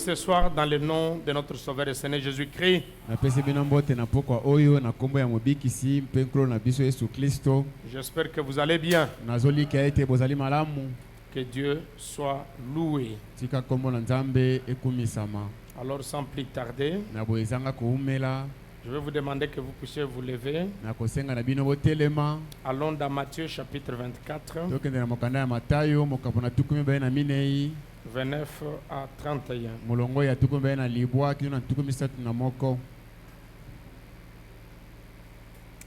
ce soir dans le nom de notre Sauveur et Seigneur Jésus-Christ. J'espère que vous allez bien. Que Dieu soit loué. Alors sans plus tarder, je vais vous demander que vous puissiez vous lever. Allons dans Matthieu chapitre 24. 29 à 31.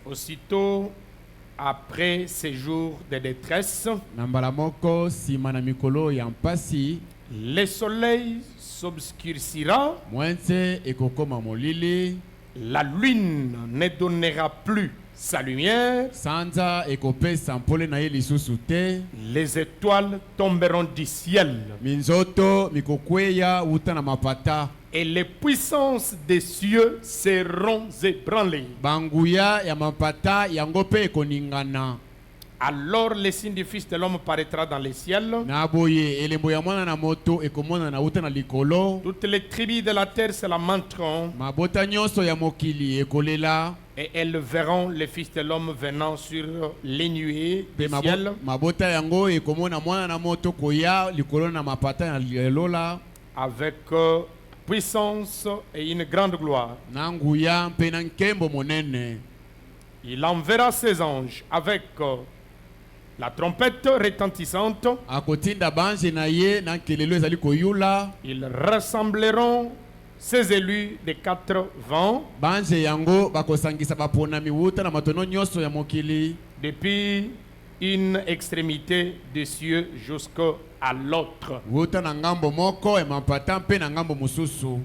Aussitôt après ces jours de détresse, le soleil s'obscurcira, la lune ne donnera plus sa lumière, les étoiles tomberont du ciel, et les puissances des cieux seront ébranlées. Alors le signe du Fils de l'homme paraîtra dans les ciels. Toutes les tribus de la terre se lamenteront, et elles verront le Fils de l'homme venant sur les nuées du ciel avec puissance et une grande gloire. Il enverra ses anges avec la trompette retentissante. Ils rassembleront ses élus des 4 vents, depuis une extrémité des cieux jusqu'à l'autre.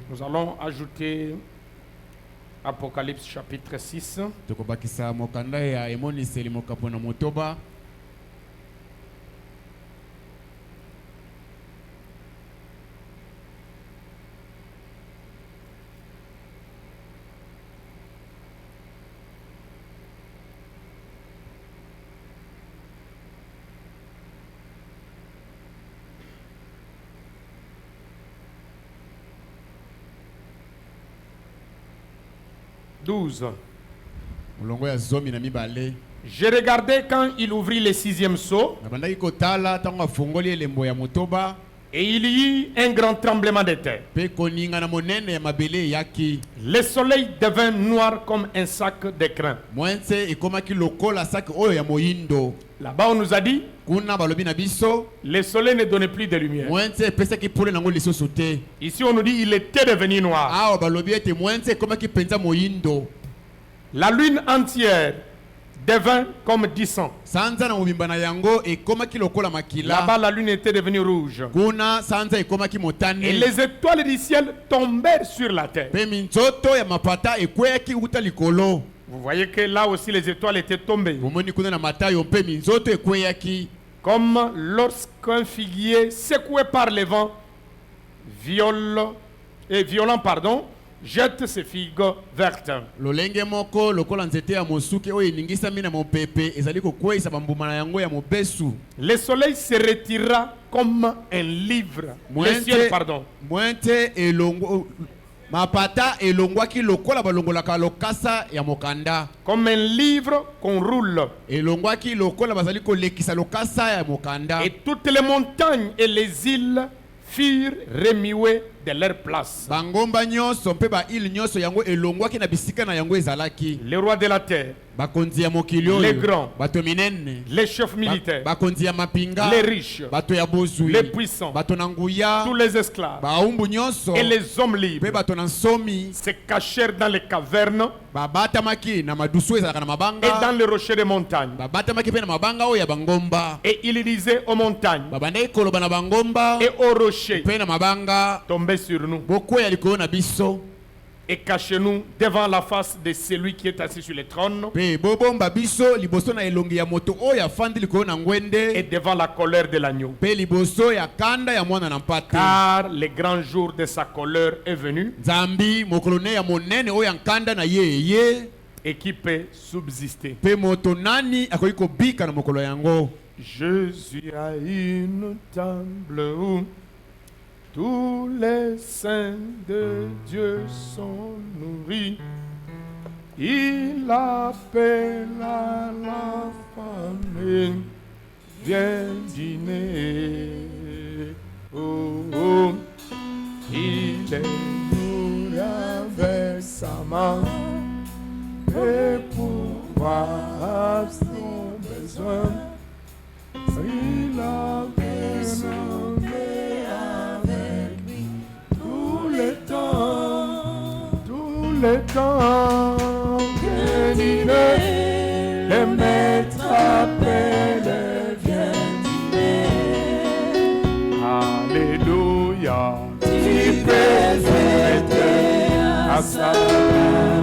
Nous allons ajouter Apocalypse chapitre 6. J'ai regardé quand il ouvrit le 6e sceau, et il y eut un grand tremblement de terre. Le soleil devint noir comme un sac de crin. Là-bas on nous a dit, le soleil ne donnait plus de lumière. Ici on nous dit il était devenu noir. La lune entière devint comme 10 ans. Là-bas la lune était devenue rouge. Et les étoiles du ciel tombèrent sur la terre. Vous voyez que là aussi les étoiles étaient tombées. Comme lorsqu'un figuier secoué par les vents violent, jette ses figues vertes. Le soleil se retira comme un livre. Le ciel, pardon. Comme un livre qu'on roule. Et toutes les montagnes et les îles furent remuées de leur place. Le roi de la terre, les grands, les chefs militaires, les riches, les puissants, tous les esclaves et les hommes libres se cachèrent dans les cavernes et dans les rochers des montagnes. Et il disait aux montagnes et aux rochers, tombez sur nous et cachez-nous devant la face de celui qui est assis sur le trône et devant la colère de l'agneau. Car le grand jour de sa colère est venu, et qui peut subsister. Jésus a une table où Tous les saints de Dieu sont nourris. Il appelle à la famille. Viens dîner. Oh, oh. Il est nourri avec sa main. Et pouvoir son besoin. Il a besoin avec lui tout le temps que dîner, le maître appelle, viens dîner. Alléluia, tu peux fêter à sa table.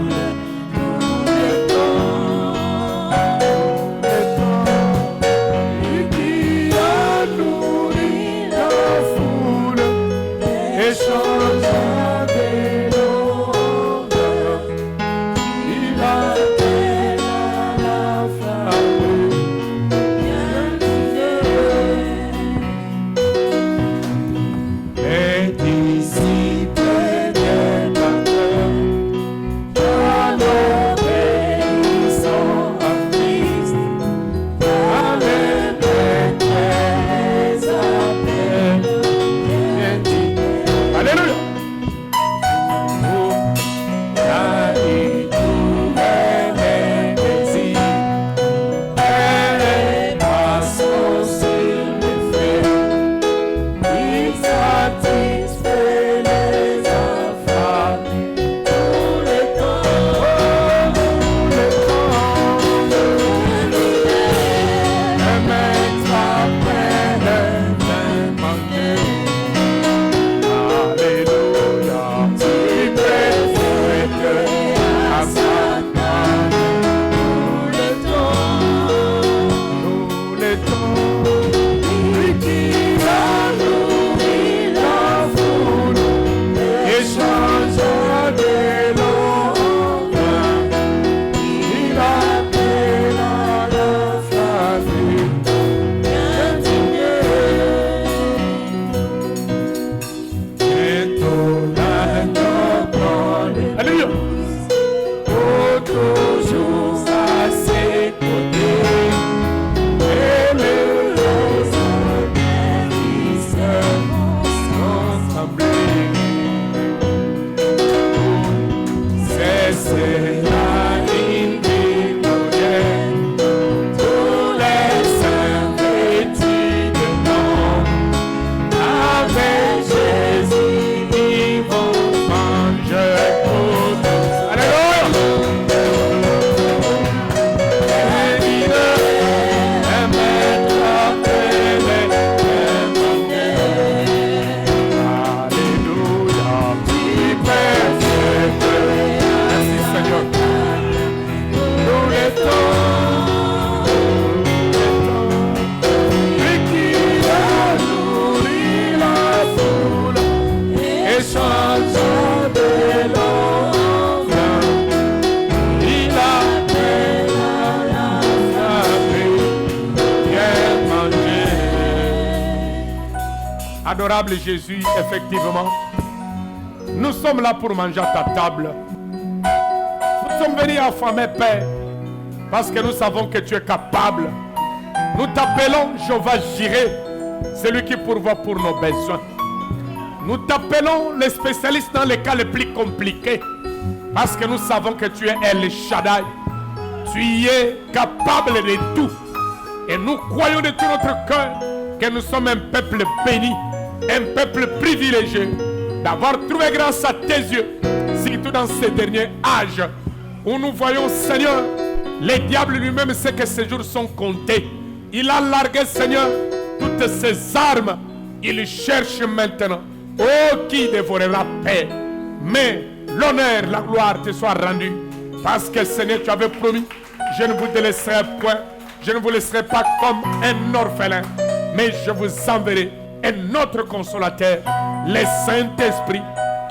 Adorable Jésus, effectivement, nous sommes là pour manger à ta table. Nous sommes venus affamés, Père, parce que nous savons que tu es capable. Nous t'appelons Jéhovah Jireh, celui qui pourvoit pour nos besoins. Nous t'appelons les spécialistes dans les cas les plus compliqués, parce que nous savons que tu es El Shaddai. Tu es capable de tout. Et nous croyons de tout notre cœur que nous sommes un peuple béni, un peuple privilégié d'avoir trouvé grâce à tes yeux, surtout dans ces derniers âges où nous voyons, Seigneur, le diable lui-même sait que ces jours sont comptés. Il a largué, Seigneur, toutes ses armes. Il cherche maintenant, oh, qui dévorera paix. Mais l'honneur, la gloire te soit rendue, parce que, Seigneur, tu avais promis, je ne vous délaisserai point, je ne vous laisserai pas comme un orphelin, mais je vous enverrai un autre consolateur, le Saint-Esprit,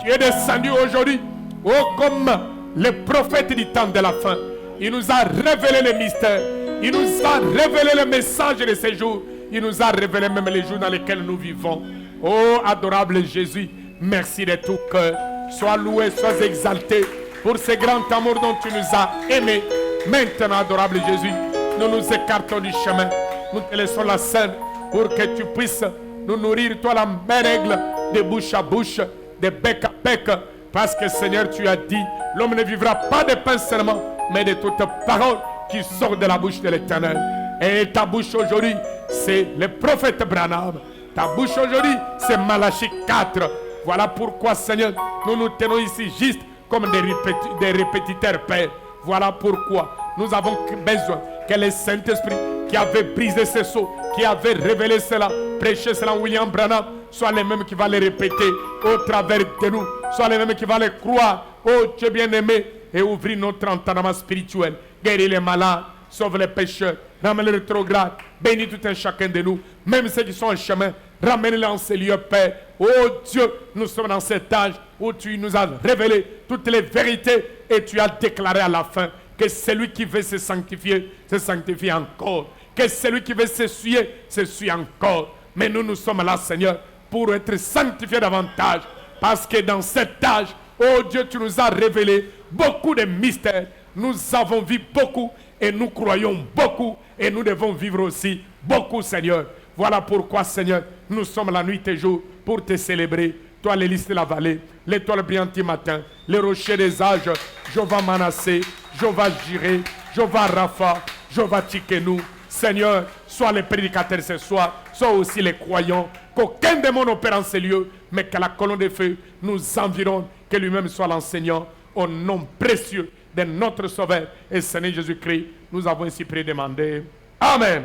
qui est descendu aujourd'hui, oh, comme le prophète du temps de la fin. Il nous a révélé les mystères, il nous a révélé le message de ces jours, il nous a révélé même les jours dans lesquels nous vivons. Oh, adorable Jésus, merci de tout cœur. Sois loué, sois exalté pour ce grand amour dont tu nous as aimés. Maintenant, adorable Jésus, nous nous écartons du chemin. Nous te laissons la scène pour que tu puisses nous nourrir, toi la même règle, de bouche à bouche, de bec à bec. Parce que Seigneur, tu as dit, l'homme ne vivra pas de pain seulement, mais de toute parole qui sort de la bouche de l'Éternel. Et ta bouche aujourd'hui, c'est le prophète Branham. Ta bouche aujourd'hui, c'est Malachie 4. Voilà pourquoi, Seigneur, nous nous tenons ici juste comme des répétiteurs, Père. Voilà pourquoi nous avons besoin que le Saint-Esprit qui avait brisé ce sceaux, qui avait révélé cela, prêché cela en William Branham, soit les mêmes qui va les répéter au travers de nous, soit les mêmes qui va les croire. Oh Dieu bien-aimé, et ouvrir notre entendement spirituel, guérir les malades, sauve les pécheurs, ramène les rétrogrades, bénis tout un chacun de nous, même ceux qui sont en chemin, ramène-les en ces lieux, Père. Oh Dieu, nous sommes dans cet âge où tu nous as révélé toutes les vérités et tu as déclaré à la fin que celui qui veut se sanctifie encore. Que celui qui veut s'essuie encore. Mais nous sommes là, Seigneur, pour être sanctifiés davantage. Parce que dans cet âge, oh Dieu, tu nous as révélé beaucoup de mystères. Nous avons vu beaucoup et nous croyons beaucoup. Et nous devons vivre aussi beaucoup, Seigneur. Voilà pourquoi, Seigneur, nous sommes la nuit et jour pour te célébrer. Toi, les lys de la vallée, l'étoile brillante du matin, les rochers des âges, Jéhovah Manassé, Jéhovah Jiré, Jéhovah Rapha, Jéhovah Tchikenu. Seigneur, sois les prédicateurs ce soir, sois aussi les croyants, qu'aucun démon n'opère en ces lieux, mais que la colonne de feu nous environne, que lui-même soit l'enseignant, au nom précieux de notre Sauveur et Seigneur Jésus-Christ. Nous avons ainsi prié et demandé. Amen.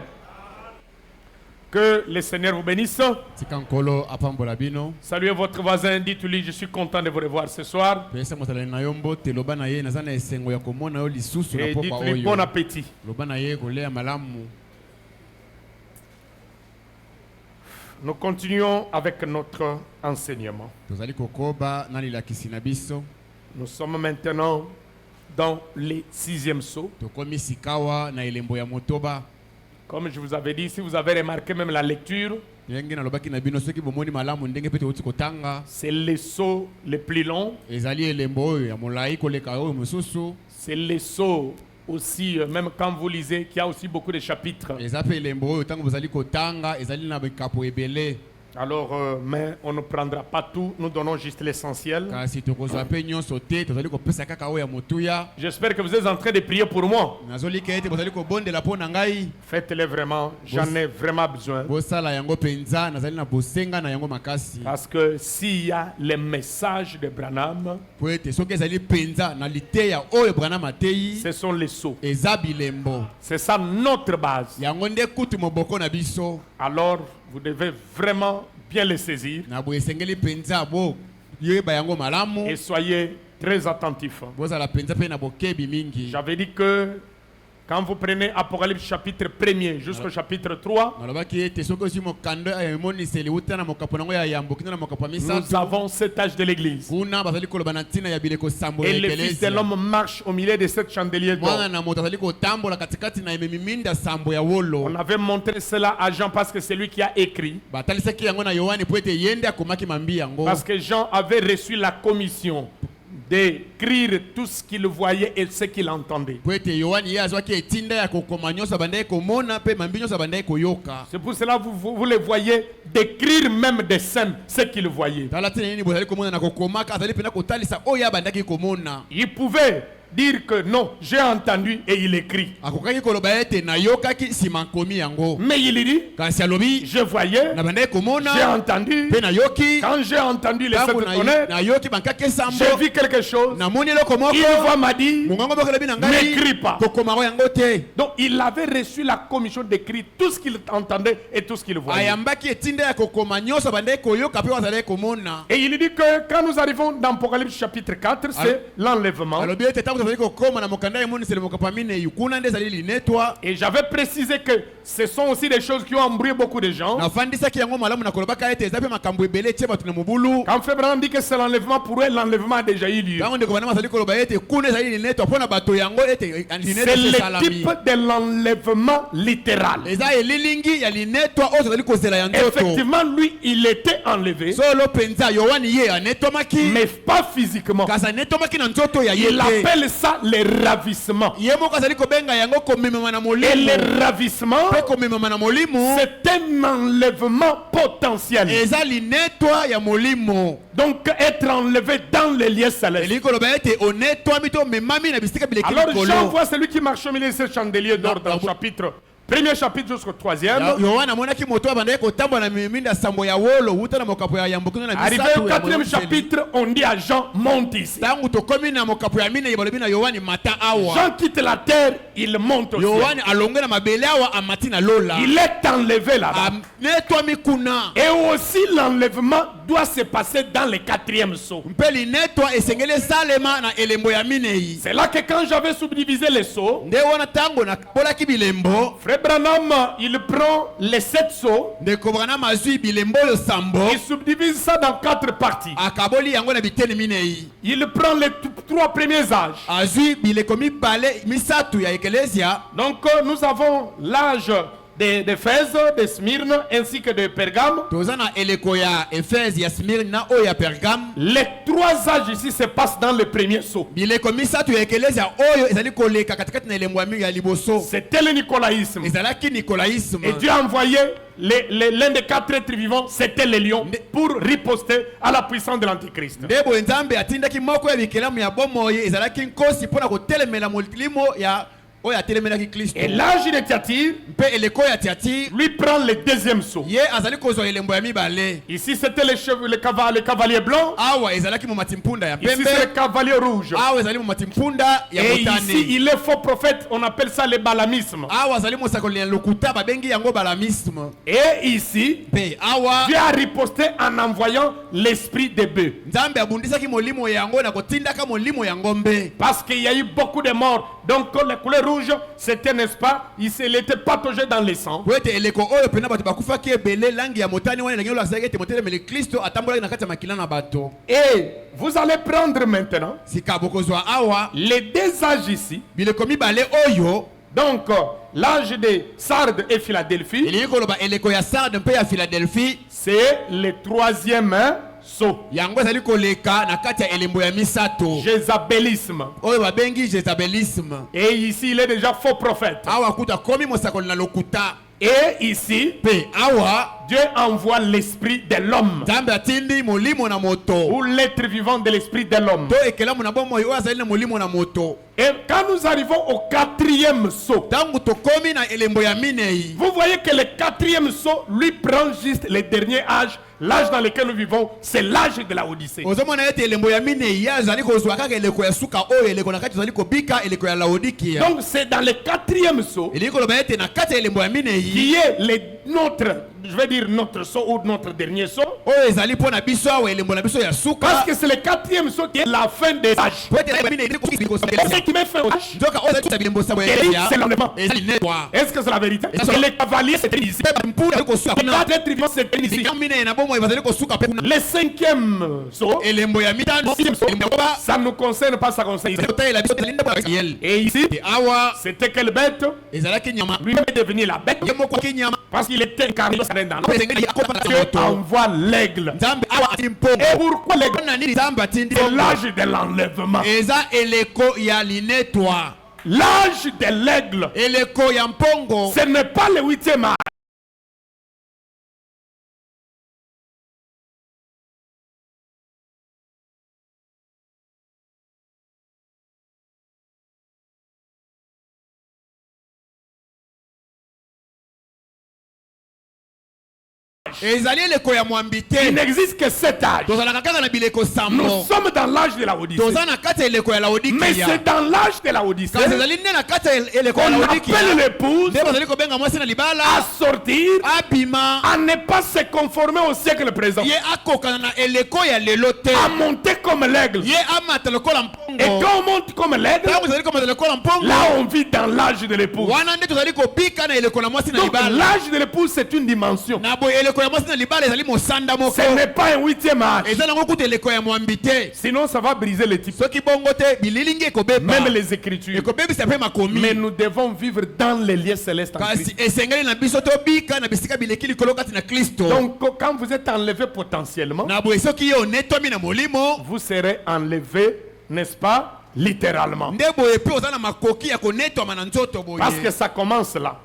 Que le Seigneur vous bénisse. Saluez votre voisin, dites-lui, je suis content de vous revoir ce soir. Et dites-lui bon appétit. Nous continuons avec notre enseignement. Nous sommes maintenant dans les 6e sceaux. Comme je vous avais dit, si vous avez remarqué même la lecture, c'est le sceau le plus long. C'est le sceau aussi, même quand vous lisez, qu'il y a aussi beaucoup de chapitres. Alors, mais on ne prendra pas tout, nous donnons juste l'essentiel. J'espère que vous êtes en train de prier pour moi. Faites-le vraiment, j'en ai vraiment besoin. Parce que s'il y a les messages de Branham, ce sont les sceaux. C'est ça notre base. Alors, vous devez vraiment bien les saisir. Et soyez très attentifs. J'avais dit que quand vous prenez Apocalypse chapitre 1er jusqu'au chapitre 3, nous avons cet âge de l'église. Et le Fils de l'homme marche au milieu de sept chandeliers d'or. On avait montré cela à Jean parce que c'est lui qui a écrit. Parce que Jean avait reçu la commission d'écrire tout ce qu'il voyait et ce qu'il entendait. C'est pour cela que vous le voyez d'écrire même des scènes, ce qu'il voyait. Il pouvait dire que non, j'ai entendu et il écrit. Mais il dit, je voyais, j'ai entendu, quand j'ai entendu les sept tonnerres, j'ai vu quelque chose. Une voix m'a dit, n'écris pas. Donc il avait reçu la commission d'écrire tout ce qu'il entendait et tout ce qu'il voyait. Et il dit que quand nous arrivons dans Apocalypse chapitre 4, c'est l'enlèvement. Et j'avais précisé que ce sont aussi des choses qui ont embrouillé beaucoup de gens. Quand Frère Branham dit que c'est l'enlèvement, pour eux, l'enlèvement a déjà eu lieu. C'est le type de l'enlèvement littéral. Effectivement, lui, il était enlevé, mais pas physiquement. Il appelle ça le ravissement. Et le ravissement, c'est un enlèvement potentiel. Donc être enlevé dans les lieux célestes. Alors Jean voit celui qui marche au milieu de ce chandelier d'or dans le chapitre. Premier chapitre jusqu'au troisième. Arrivé au quatrième chapitre, on dit à Jean, monte ici. Jean quitte la terre, il monte au ciel. Il est enlevé là-bas. Et aussi l'enlèvement doit se passer dans le quatrième sceau. C'est là que quand j'avais subdivisé les sceaux, Frère Branham, il prend les 7 sceaux, il subdivise ça dans 4 parties. Il prend les 3 premiers âges. Donc nous avons l'âge d'Éphèse, de Smyrne ainsi que de Pergame. Les 3 âges ici se passent dans le premier sceau. C'était le nicolaïsme. Et Dieu a envoyé l'un des 4 êtres vivants, c'était le lion, pour riposter à la puissance de l'Antichrist. Et l'âge de Thyatire, lui prend le deuxième sceau. Ici c'était le cavalier blanc. Ici c'est le cavalier rouge. Et ici il est faux prophète, on appelle ça le balamisme. Et ici Dieu a riposté en envoyant l'esprit de bœuf. Parce qu'il y a eu beaucoup de morts. Donc la couleur rouge, c'était, n'est-ce pas, il était patogé dans le sang. Et vous allez prendre maintenant les 2 âges ici. Donc l'âge de Sardes et Philadelphie, c'est le 3e sceau. Jézabélisme. Et ici il est déjà faux prophète. Et ici Dieu envoie l'esprit de l'homme, ou l'être vivant de l'esprit de l'homme. Et quand nous arrivons au 4e sceau, vous voyez que le 4e sceau lui prend juste le dernier âge. L'âge dans lequel nous vivons, c'est l'âge de la Odyssée. Donc c'est dans le 4e sceau qui est notre sceau ou notre dernier sceau. Parce que c'est le 4e sceau qui est la fin des âges. Ce qui met fin aux âges, c'est l'enlèvement. Est-ce que c'est la vérité? Les cavaliers s'étaient ici. Le 5e sceau, ça ne nous concerne pas, ça concerne. Et ici, c'était quelle bête? Lui est devenu la bête parce qu'il était incarné dans l'homme. Dieu envoie l'aigle. Et pourquoi l'aigle? C'est l'âge de l'enlèvement. L'âge de l'aigle, ce n'est pas le 8e âge. âge. Il n'existe que 7 âges. Nous sommes dans l'âge de la Odyssée. Mais c'est dans l'âge de la Odyssée qu'on appelle l'épouse à sortir, à ne pas se conformer au siècle présent, à monter comme l'aigle. Et quand on monte comme l'aigle, là on vit dans l'âge de l'épouse. Donc l'âge de l'épouse c'est une dimension. Ce n'est pas un 8e âge. Sinon ça va briser les types. Même les écritures. Mais nous devons vivre dans les lieux célestes en Christ. Donc quand vous êtes enlevé potentiellement, vous serez enlevé, n'est-ce pas, littéralement. Parce que ça commence là.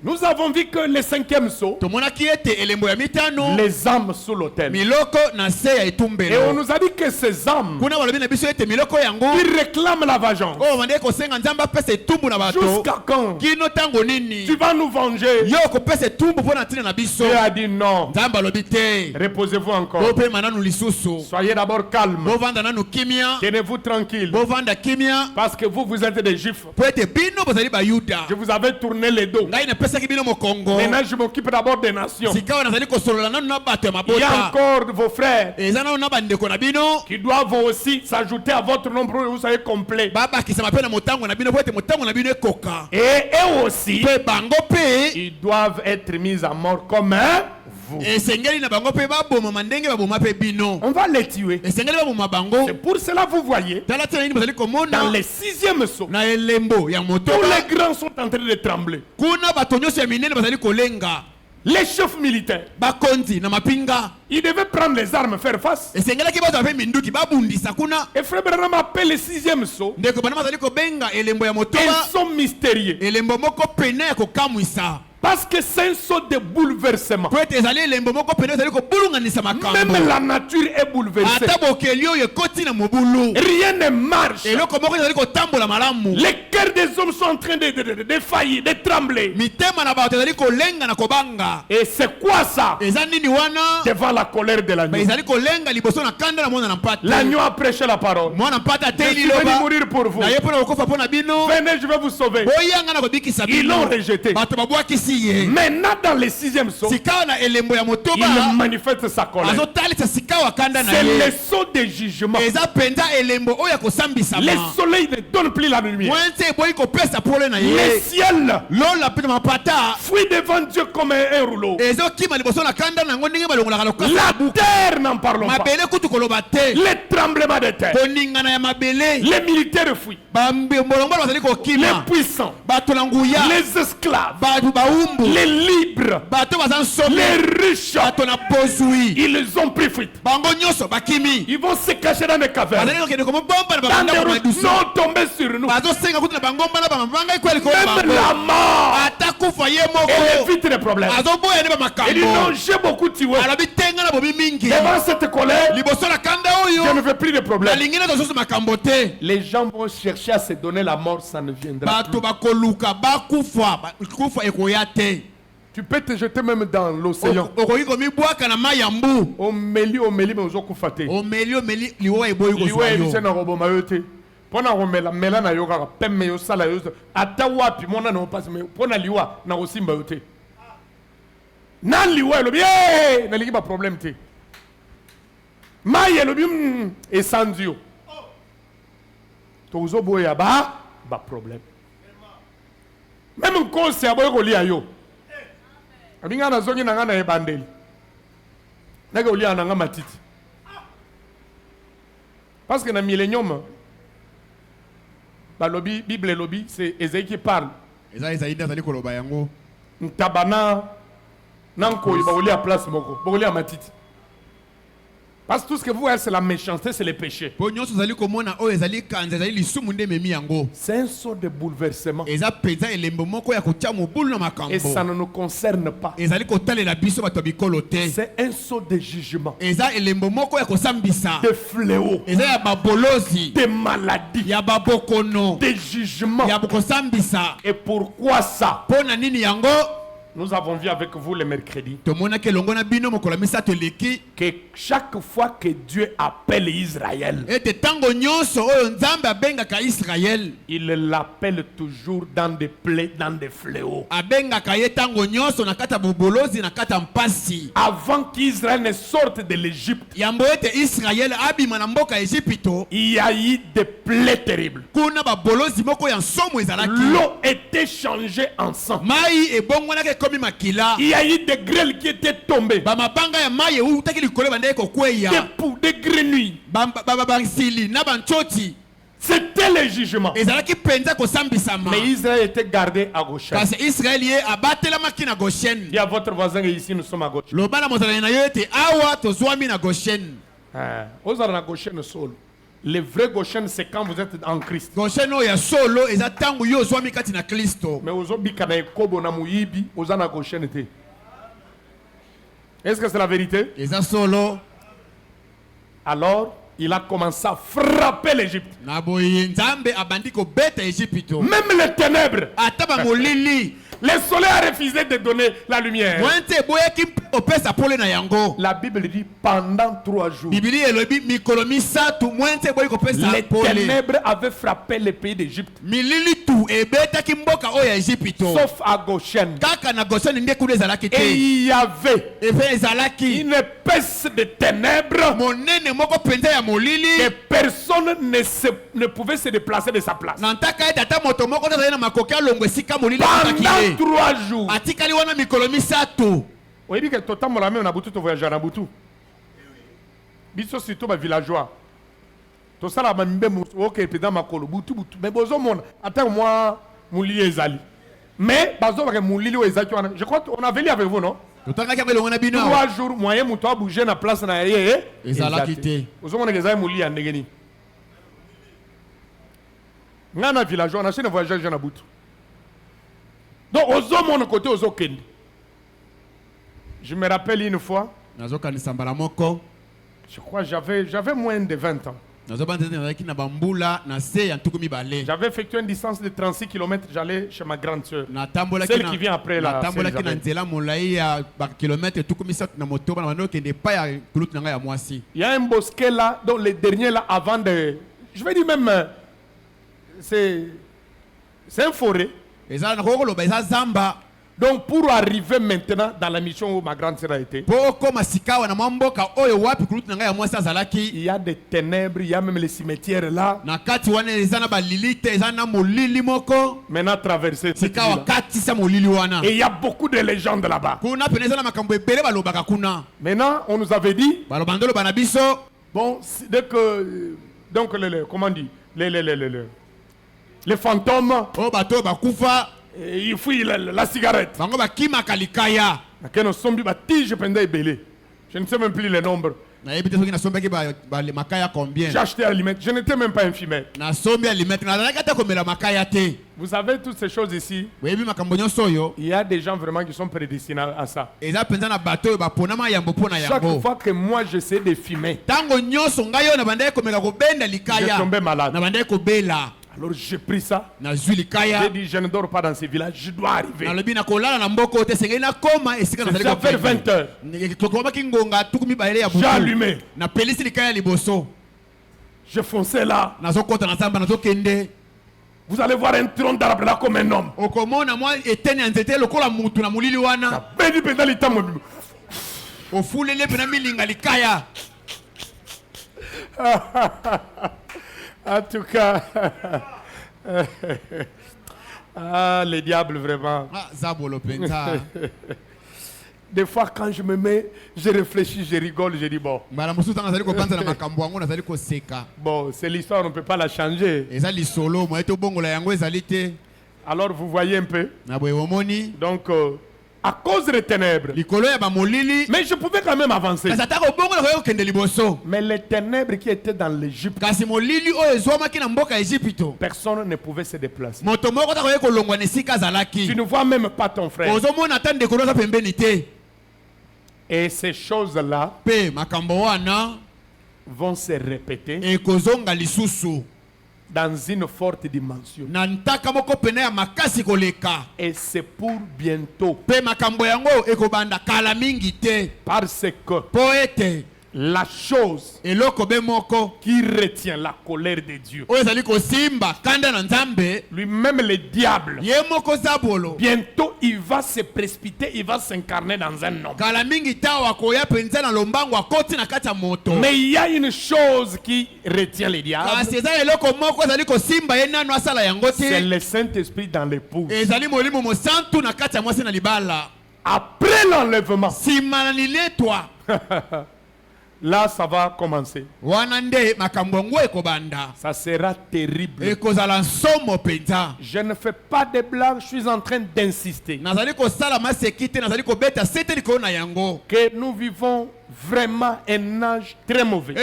Nous avons vu que le 5e saut, les âmes sous l'autel. Et on nous a dit que ces âmes, ils réclament la vengeance. Jusqu'à quand tu vas nous venger? Dieu a dit non. Reposez-vous encore. Soyez d'abord calme. Tenez-vous tranquille. Parce que vous êtes des Juifs. Je vous avais tourné les dos. Maintenant je m'occupe d'abord des nations. Il y a encore vos frères qui doivent aussi s'ajouter à votre nombre pour que vous soyez complet. Et eux aussi, ils doivent être mis à mort comme vous. On va les tuer. C'est pour cela vous voyez dans les 6e saut, tous les grands sont en train de trembler. Les chefs militaires, ils devaient prendre les armes, faire face. Et Frère Branham appelle les 6e saut. Ils sont mystérieux. Parce que c'est un saut de bouleversement. Même la nature est bouleversée. Rien ne marche. Les cœurs des hommes sont en train de faillir, de trembler. Et c'est quoi ça? Devant la colère de l'agneau. L'agneau a prêché la parole. Je suis venu mourir pour vous. Venez, je vais vous sauver. Ils l'ont rejeté. Maintenant dans les 6e saut, il manifeste sa colère. C'est le saut de jugement. Le soleil ne donne plus la lumière. Le ciel fuit devant Dieu comme un rouleau. La terre n'en parlons pas. Les tremblements de terre. Les militaires fuient. Les puissants. Les esclaves. Les libres, les riches, ils ont pris fuite. Ils vont se cacher dans des cavernes, dans des routes, non tomber sur nous. Même la mort, elle évite les problèmes. Il dit non, j'ai beaucoup tué. Devant cette colère, je ne veux plus de problèmes. Les gens vont chercher à se donner la mort, ça ne viendra plus. Tu peux te jeter même dans l'océan. Omeli, mais ozokufate. Liwa ebise na roboma yote. Pona romela mela na yoka pemme yo sala yo. Ata wapi mona na passe mais pona liwa na osimba yote. Na liwa lo bien na liki ba problème te. Maye lo bien et sandio. To uzoboya ba problème. Même quand c'est aboyo ko lia yo. Abinga na zongi na ngana ebandeli. Naga ulia na ngama matiti. Parce que dans le millénium, la lobby, Bible lobby, c'est Ésaïe qui parle. Ntabana, nanko, il va aller à place moko, il va aller à matiti. Parce que tout ce que vous voyez, c'est la méchanceté, c'est le péché. C'est un sort de bouleversement. Et ça ne nous concerne pas. C'est un sort de jugement. De fléaux. De maladies. De jugements. Et pourquoi ça? Nous avons vu avec vous le mercredi que chaque fois que Dieu appelle Israël, il l'appelle toujours dans des plaies, dans des fléaux. Avant qu'Israël ne sorte de l'Égypte, il y a eu des plaies terribles. L'eau était changée en sang. Il y a eu des grêles qui étaient tombées. Des grenouilles. C'était le jugement. Mais Israël était gardé à Goshen. Dis à votre voisin que ici nous sommes à Goshen. Le vrai Goshen, c'est quand vous êtes en Christ. Mais est-ce que c'est la vérité? Alors, il a commencé à frapper l'Égypte. Même les ténèbres. Le soleil a refusé de donner la lumière. La Bible dit pendant 3 jours. Les ténèbres avaient frappé le pays d'Égypte. Sauf à Goshen. Et il y avait une épaisse de ténèbres que personne ne pouvait se déplacer de sa place. Pendant 3 jours. On dit que tout le monde a voyagé à Nabutu. Biso surtout les villageois. Tout ça là, ok, pédant ma colo, butu. Mais bozo mon, attends moi, mouli ezali. Mais bazo avec mouli ezali, je crois qu'on avait lu avec vous, non? 3 jours, moyen mouton a bougé na place na yé. Ezala quitté. Bozo mon ezali mouli a negeni. Ngana villageois, on a chaîne voyageur à Nabutu. Donc, aux hommes, mon côté, aux Okende. Je me rappelle une fois, je crois que j'avais moins de 20 ans. J'avais effectué une distance de 36 km, j'allais chez ma grande soeur. Celle qui vient après la il y a un bosquet là, donc les derniers là, avant de... Je vais dire même, c'est une forêt. Donc pour arriver maintenant dans la mission où ma grande sœur a été, il y a des ténèbres, il y a même les cimetières là. Maintenant traversé cette ville. Et il y a beaucoup de légendes là-bas. Maintenant on nous avait dit, bon, dès que, donc comment on dit, les fantômes, il fouille la cigarette. Je ne sais même plus le nombre. J'ai acheté aliment. Je n'étais même pas infirmière. Vous savez toutes ces choses ici. Il y a des gens vraiment qui sont prédestinés à ça. Chaque fois que moi j'essaie de fumer, j'ai tombé malade. Alors j'ai pris ça. J'ai dit je ne dors pas dans ce village, je dois arriver. Ça fait 20 heures. J'ai allumé. Je fonçais là. Vous allez voir un tronc d'arbre là comme un homme. En tout cas, ah, les diables vraiment. Des fois, quand je me mets, je réfléchis, je rigole, je dis bon. Bon, c'est l'histoire, on ne peut pas la changer. Alors, vous voyez un peu. Donc, à cause des ténèbres. Mais je pouvais quand même avancer. Mais les ténèbres qui étaient dans l'Égypte, personne ne pouvait se déplacer. Tu ne vois même pas ton frère. Et ces choses-là vont se répéter dans une forte dimension. Et c'est pour bientôt. Parce que la chose qui retient la colère de Dieu, lui-même le diable, bientôt il va se précipiter, il va s'incarner dans un homme. Mais il y a une chose qui retient le diable, c'est le Saint-Esprit dans l'épouse. Après l'enlèvement, là, ça va commencer. Ça sera terrible. Je ne fais pas de blagues, je suis en train d'insister que nous vivons vraiment un âge très mauvais.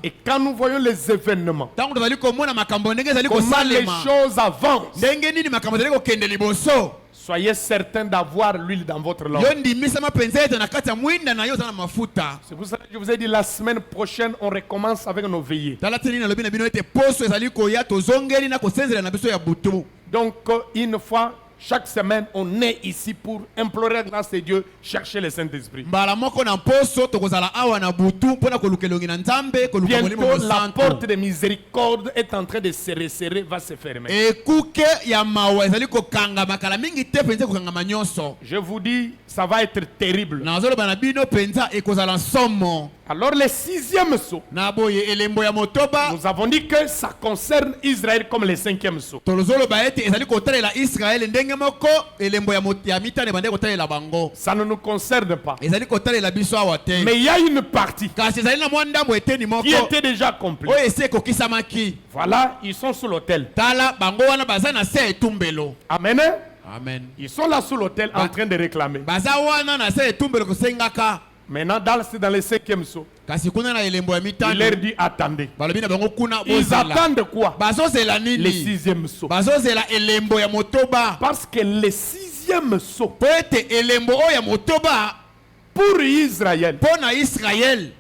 Et quand nous voyons les événements, comment les choses avancent, soyez certain d'avoir l'huile dans votre langue. C'est pour ça que je vous ai dit la semaine prochaine, on recommence avec nos veillées. Donc, une fois chaque semaine, on est ici pour implorer la grâce de Dieu, chercher le Saint-Esprit. Bientôt, la porte de miséricorde est en train de se resserrer, va se fermer. Je vous dis, ça va être terrible. Alors le sixième saut, nous avons dit que ça concerne Israël comme le cinquième saut. Ça ne nous concerne pas. Mais il y a une partie qui était déjà accomplie. Voilà, ils sont sous l'autel. Amen. Amen. Ils sont là sous l'autel en train de réclamer. Maintenant, dans le cinquième saut, il leur dit attendez. Ils attendent quoi? Le sixième saut. Parce que le sixième saut, pour Israël,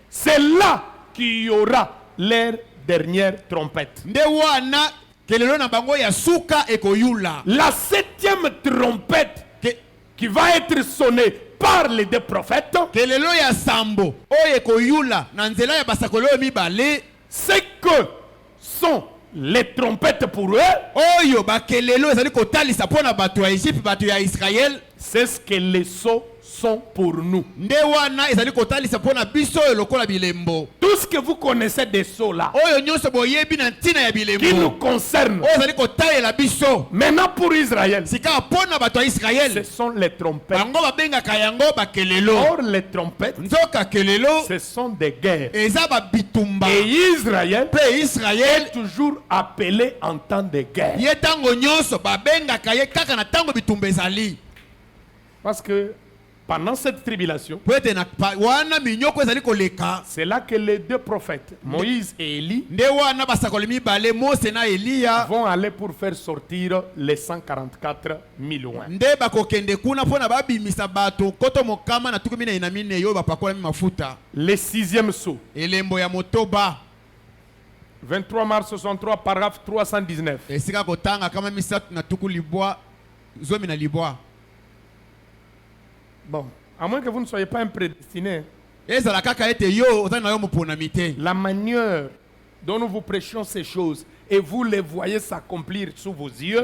c'est là qu'il y aura leur dernière trompette. La septième trompette qui va être sonnée par les deux prophètes, c'est que sont les trompettes pour eux. C'est ce que les sceaux sont pour nous. Tout ce que vous connaissez des sceaux là, qui nous concerne, maintenant pour Israël, ce sont les trompettes. Or les trompettes, ce sont des guerres. Et Israël est toujours appelé en temps de guerre. Parce que pendant cette tribulation, c'est là que les deux prophètes, Moïse et Élie, vont aller pour faire sortir les 144 000 loin. Le sixième saut, 23 mars 63, paragraphe 319. Bon, à moins que vous ne soyez pas un prédestiné, la manière dont nous vous prêchons ces choses et vous les voyez s'accomplir sous vos yeux,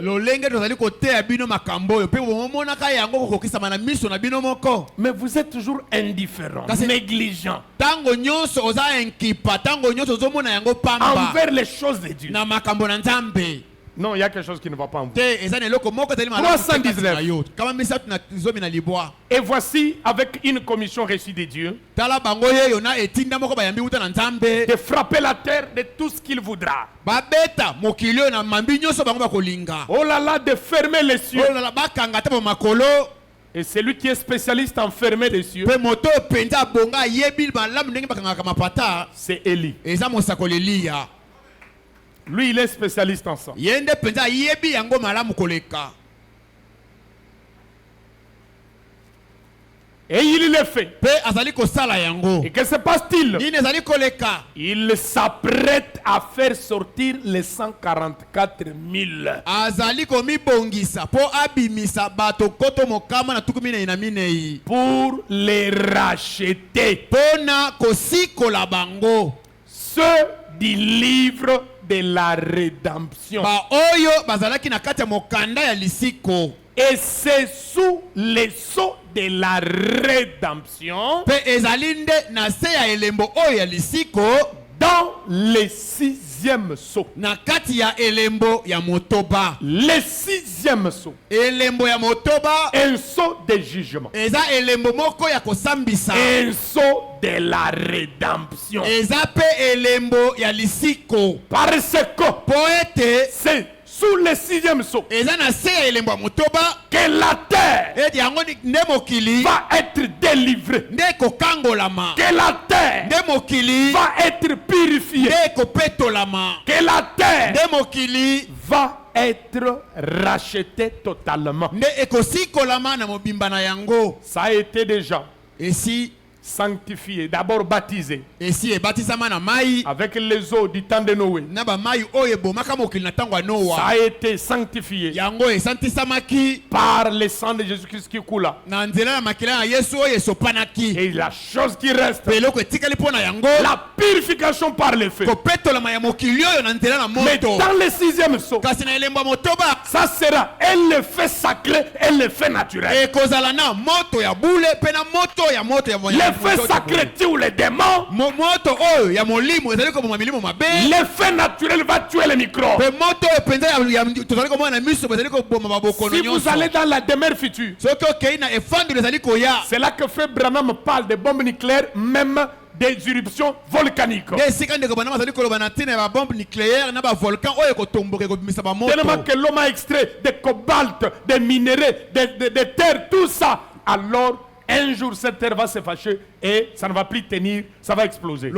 mais vous êtes toujours indifférent, négligent envers les choses de Dieu. Non, il y a quelque chose qui ne va pas en vous. 319. Et voici, avec une commission reçue de Dieu, de frapper la terre de tout ce qu'il voudra. Oh là là, de fermer les cieux. Et celui qui est spécialiste en fermer les cieux, c'est Élie. Lui, il est spécialiste en ça. Et il le fait. Et que se passe-t-il? Il s'apprête à faire sortir les 144 000. Pour les racheter. Ceux du livre de la rédemption. Et c'est sous les sceaux de la rédemption, dans le 6e sceau. Le 6e sceau. Un sceau de jugement. Un sceau de la rédemption. Parce que c'est sous le 6e sceau que la terre va être délivrée, que la terre va être purifiée, que la terre va être rachetée totalement. Ça a été déjà sanctifié, d'abord baptisé avec les eaux du temps de Noé. Ça a été sanctifié par le sang de Jésus-Christ qui coule. Et la chose qui reste, la purification par le feu. Mais dans le 6e sceau, ça sera un effet sacré et l'effet naturel. L'effet sacré tue les démons. L'effet naturel va tuer les microbes. Si vous allez dans la demeure future, c'est là que Frère Branham parle de bombes nucléaires, même des éruptions volcaniques. Tellement que l'homme a extrait des cobalt, des minéraux, des terres, tout ça. Alors un jour, cette terre va se fâcher et ça ne va plus tenir, ça va exploser.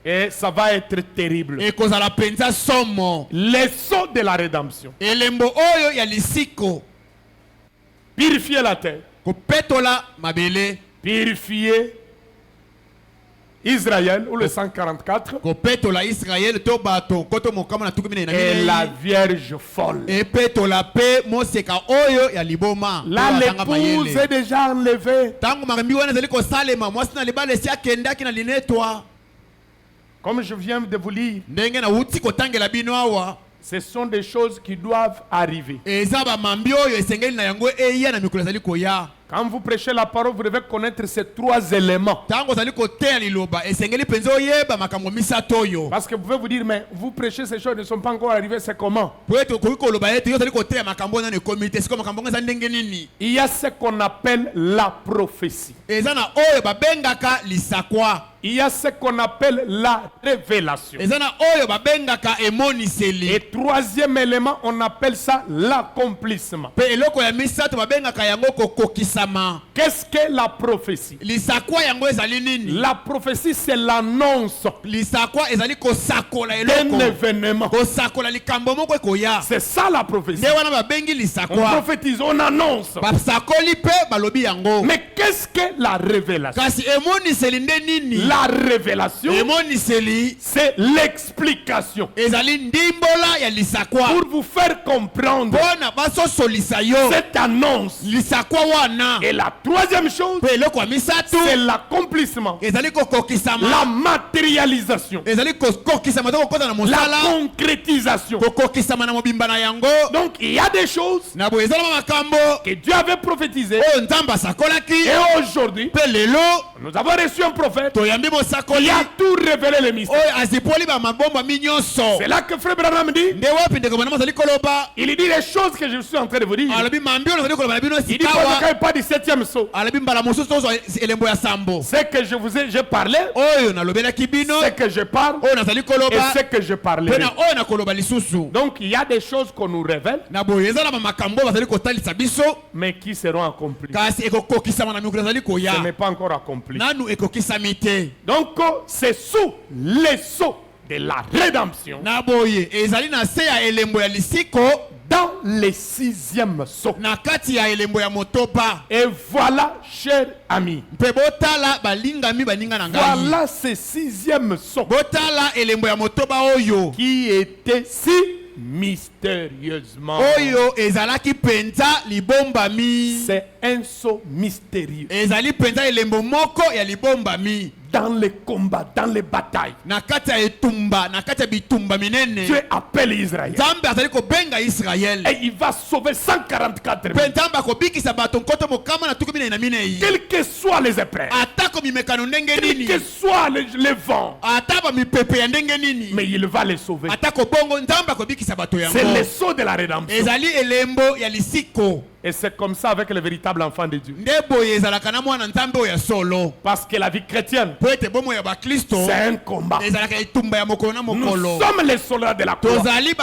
Et ça va être terrible. Les sceaux de la rédemption. Purifier la terre. Purifier Israël, ou le 144, et la Vierge folle. Là, l'épouse est déjà enlevée. Comme je viens de vous lire, ce sont des choses qui doivent arriver. Quand vous prêchez la parole, vous devez connaître ces 3 éléments. Parce que vous pouvez vous dire, mais vous prêchez ces choses ne sont pas encore arrivées, c'est comment? Il y a ce qu'on appelle la prophétie. Il y a ce qu'on appelle la révélation. Et 3e élément, on appelle ça l'accomplissement. Qu'est-ce que la prophétie? La prophétie, c'est l'annonce d'un événement. C'est ça la prophétie. On prophétise, on annonce. Mais qu'est-ce que la révélation? La révélation, c'est l'explication pour vous faire comprendre cette annonce. Et la 3e chose, c'est l'accomplissement, la matérialisation, la concrétisation. Donc il y a des choses que Dieu avait prophétisées. Et aujourd'hui, nous avons reçu un prophète qui a tout révélé les mystères. C'est là que Frère Branham dit, il dit les choses que je suis en train de vous dire. Il dit, quand il parle du 7e sceau, c'est que j'ai parlé, c'est que je parle, et c'est que je parlerai. Donc il y a des choses qu'on nous révèle, mais qui seront accomplies. Ce n'est pas encore accompli. Donc c'est sous les sceaux de la rédemption dans les 6e saut. Na kati ya elembo ya motoba. Et voilà, chers amis. Mpe botala balingami baninga na ngai. Voilà ce 6e saut. Botala elembo ya motoba oyo. Qui était si mystérieusement. Oyo ezalaki penza libombami. C'est un saut mystérieux. Ezali penza elembo moko ya libombami. Dans les combats, dans les batailles. Nakata etumba, nakata bitumba minene. Dieu appelle Israël. Zambe azali ko benga Israël. Et il va sauver 144 000. Pentamba ko bikisa bato nkoto mokama na tuku mina na minei. Quelles que soient les épreuves. Atako mimekano ndenge nini. Quels que soient les vents. Ataba mipepe ya ndenge nini. Mais il va les sauver. Atako bongo nzamba ko bikisa bato yango. C'est le saut de la rédemption. Ezali elembo ya lisiko. Et c'est comme ça avec le véritable enfant de Dieu. Parce que la vie chrétienne, c'est un combat. Nous sommes les soldats de la croix. On devient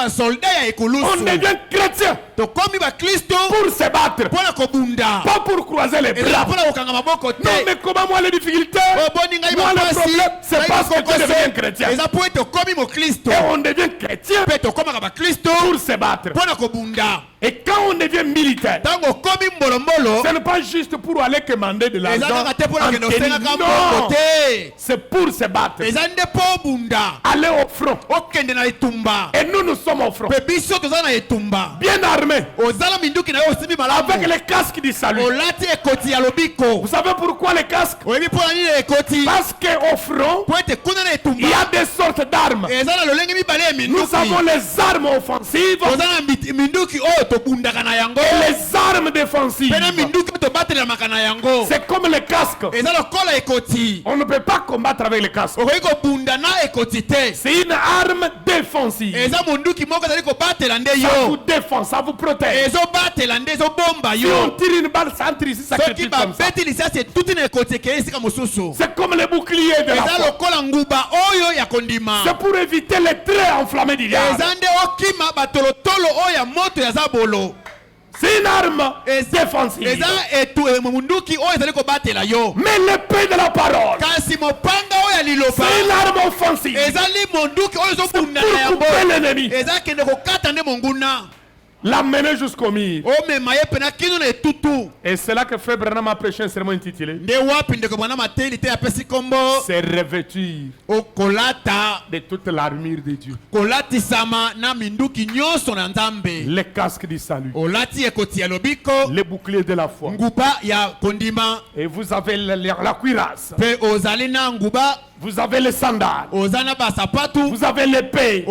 chrétien pour se battre, pas pour croiser les bras. Non, mais comment moi les difficultés, moi le problème, c'est parce que tu deviens chrétien. Et on devient chrétien pour se battre. Et quand on devient militaire, ce n'est pas juste pour aller commander de l'argent. Non, c'est pour se battre. Aller au front. Et nous sommes au front. Bien armés. Avec les casques du salut. Vous savez pourquoi les casques? Parce qu'au front, il y a des sortes d'armes. Nous avons les armes offensives et les armes défensives. C'est comme les casques. On ne peut pas combattre avec les casques. C'est une arme défensive. Ça vous défend, ça vous protège. Si on tire une balle, ça entre ici, ça critique comme ça. C'est comme les boucliers de la foi. C'est pour éviter les traits enflammés du diable. C'est une arme défensive. Mais l'épée de la parole, c'est une arme offensive. C'est pour couper l'ennemi, l'amener jusqu'au mur. Et c'est là que Frère Branham a prêché un sermon intitulé c'est revêtir de toute l'armure de Dieu. Les casques du salut, les boucliers de la foi. Et vous avez la cuirasse, vous avez les sandales, vous avez l'épée.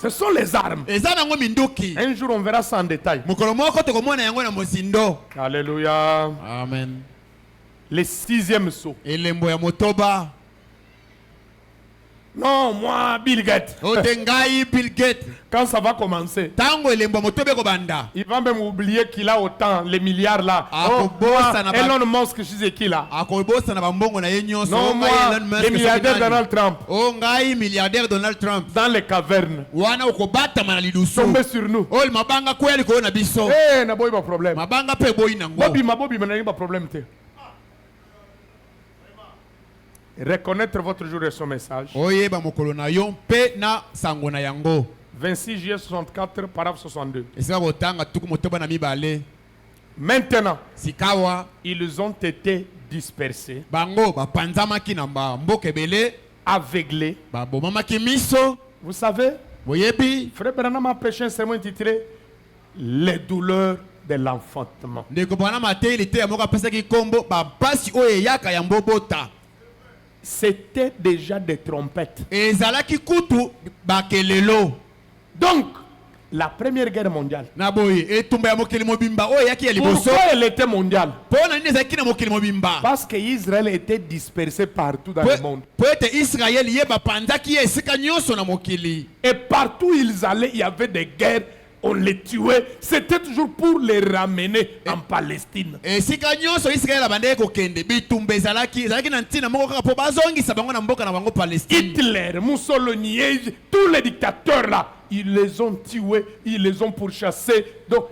Ce sont les armes. Un jour on verra ça en détail. Alléluia. Amen. Le 6e saut. Non, moi, Bill Gates. Quand ça va commencer, il va même oublier qu'il a autant, les milliards là. Elon Musk, je sais qui là. Non, moi, les milliardaires Donald Trump. Dans les cavernes. Tombez sur nous. Eh, n'a pas problème. Bobby, n'a pas problème. Reconnaître votre jour et son message. 26 juillet 64, paragraphe 62. Maintenant, ils ont été dispersés, aveuglés. Vous savez, Frère Branham a prêché un sermon intitulé les douleurs de l'enfantement. C'était déjà des trompettes. Donc, la première guerre mondiale. Pourquoi elle était mondiale? Parce qu'Israël était dispersé partout dans le monde. Et partout où ils allaient, il y avait des guerres. On les tuait, c'était toujours pour les ramener en Palestine. Hitler, Mussolini, tous les dictateurs là, ils les ont tués, ils les ont pourchassés. Donc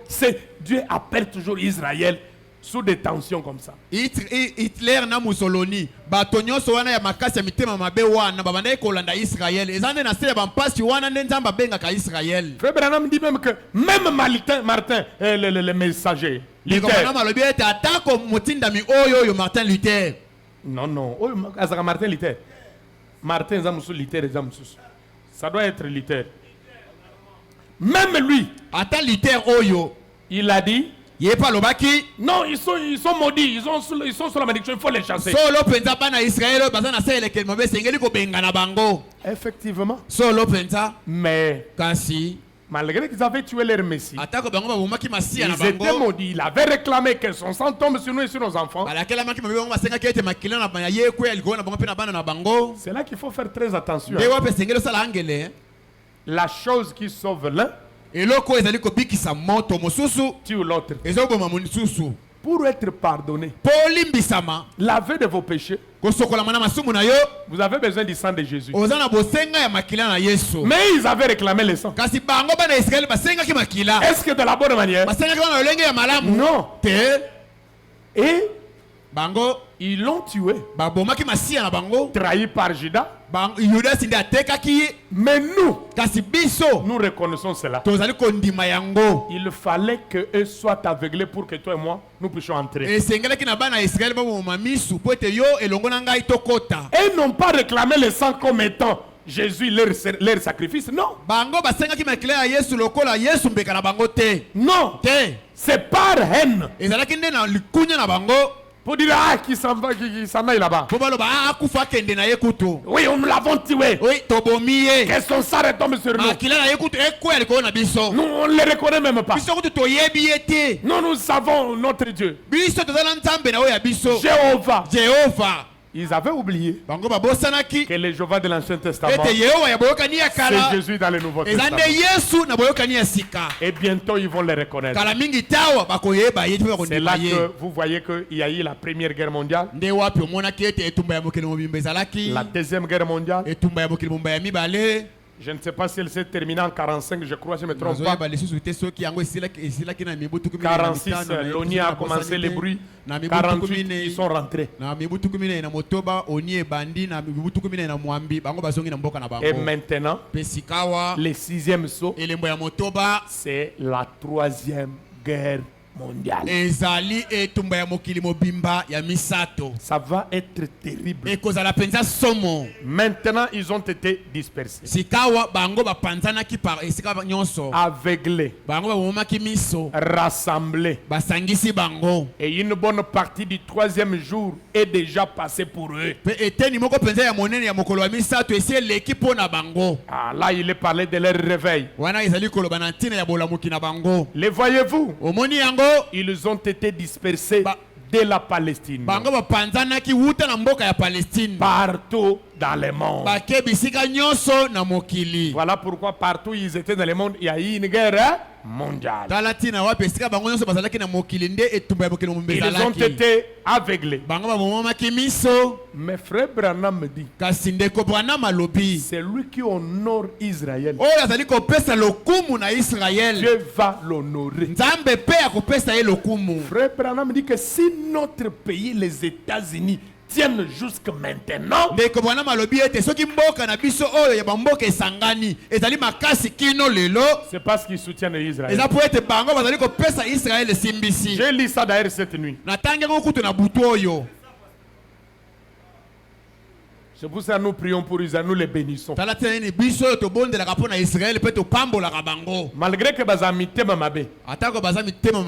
Dieu appelle toujours Israël sous des tensions comme ça. Hitler na Mussolini batonyo so wana ya makasi ya mitema mabe wana babanda kolanda Israël ezande na se ba mpasi wana nzamba benga ka Israël. Frère Branham dit même que même Martin le messager Luther malobi ete atako mutinda mi oyo Martin Luther. Non oyo azaka Martin Luther. Martin zamusu Luther zamusu. Ça doit être Luther. Même lui, ata Luther oyo, il a dit non, ils sont maudits, ils sont sur la malédiction, il faut les chasser. Effectivement. Mais malgré qu'ils avaient tué leur Messie, ils étaient maudits. Il avait réclamé que son sang tombe sur nous et sur nos enfants. C'est là qu'il faut faire très attention. La chose qui sauve l'un tue l'autre. Pour être pardonné, lavé de vos péchés, vous avez besoin du sang de Jésus. Mais ils avaient réclamé le sang. Est-ce que de la bonne manière? Non. Et ils l'ont tué, trahi par Judas. Mais nous reconnaissons cela. Il fallait qu'eux soient aveuglés pour que toi et moi nous puissions entrer. Et n'ont pas réclamé le sang comme étant Jésus leur sacrifice. Non. Non. C'est par haine. Pour dire qui s'en va, qui s'en aille là-bas. Oui, nous l'avons tué. Que son sang retombe sur nous. Nous, on ne le reconnaît même pas. Nous savons notre Dieu. Jéhovah. Ils avaient oublié que le Jéhovah de l'Ancien Testament, c'est Jésus dans le Nouveau Testament. Et bientôt ils vont le reconnaître. C'est là que vous voyez qu'il y a eu la Première Guerre mondiale, la Deuxième Guerre mondiale. Je ne sais pas si elle s'est terminée en 45, je crois, je ne me trompe pas. 46, l'ONU a commencé les bruits. 48, ils sont rentrés. Et maintenant, le sixième saut, c'est la Troisième Guerre mondiale. Ça va être terrible. Maintenant, ils ont été dispersés, aveuglés, rassemblés. Et une bonne partie du troisième jour est déjà passée pour eux. Ah, là, il est parlé de leur réveil. Les voyez-vous? Ils ont été dispersés de la Palestine, partout dans le monde. Voilà pourquoi partout où ils étaient dans le monde, il y a eu une guerre mondiale. Ils ont été aveuglés. Mais frère Branham me dit, c'est lui qui honore Israël, Dieu va l'honorer. Frère Branham me dit que si notre pays, les États-Unis, tiennent jusque maintenant, c'est parce qu'ils soutiennent Israël. J'ai lu ça d'ailleurs cette nuit. C'est pour ça que nous prions pour Israël, nous les bénissons. Malgré que bazamite mamabe,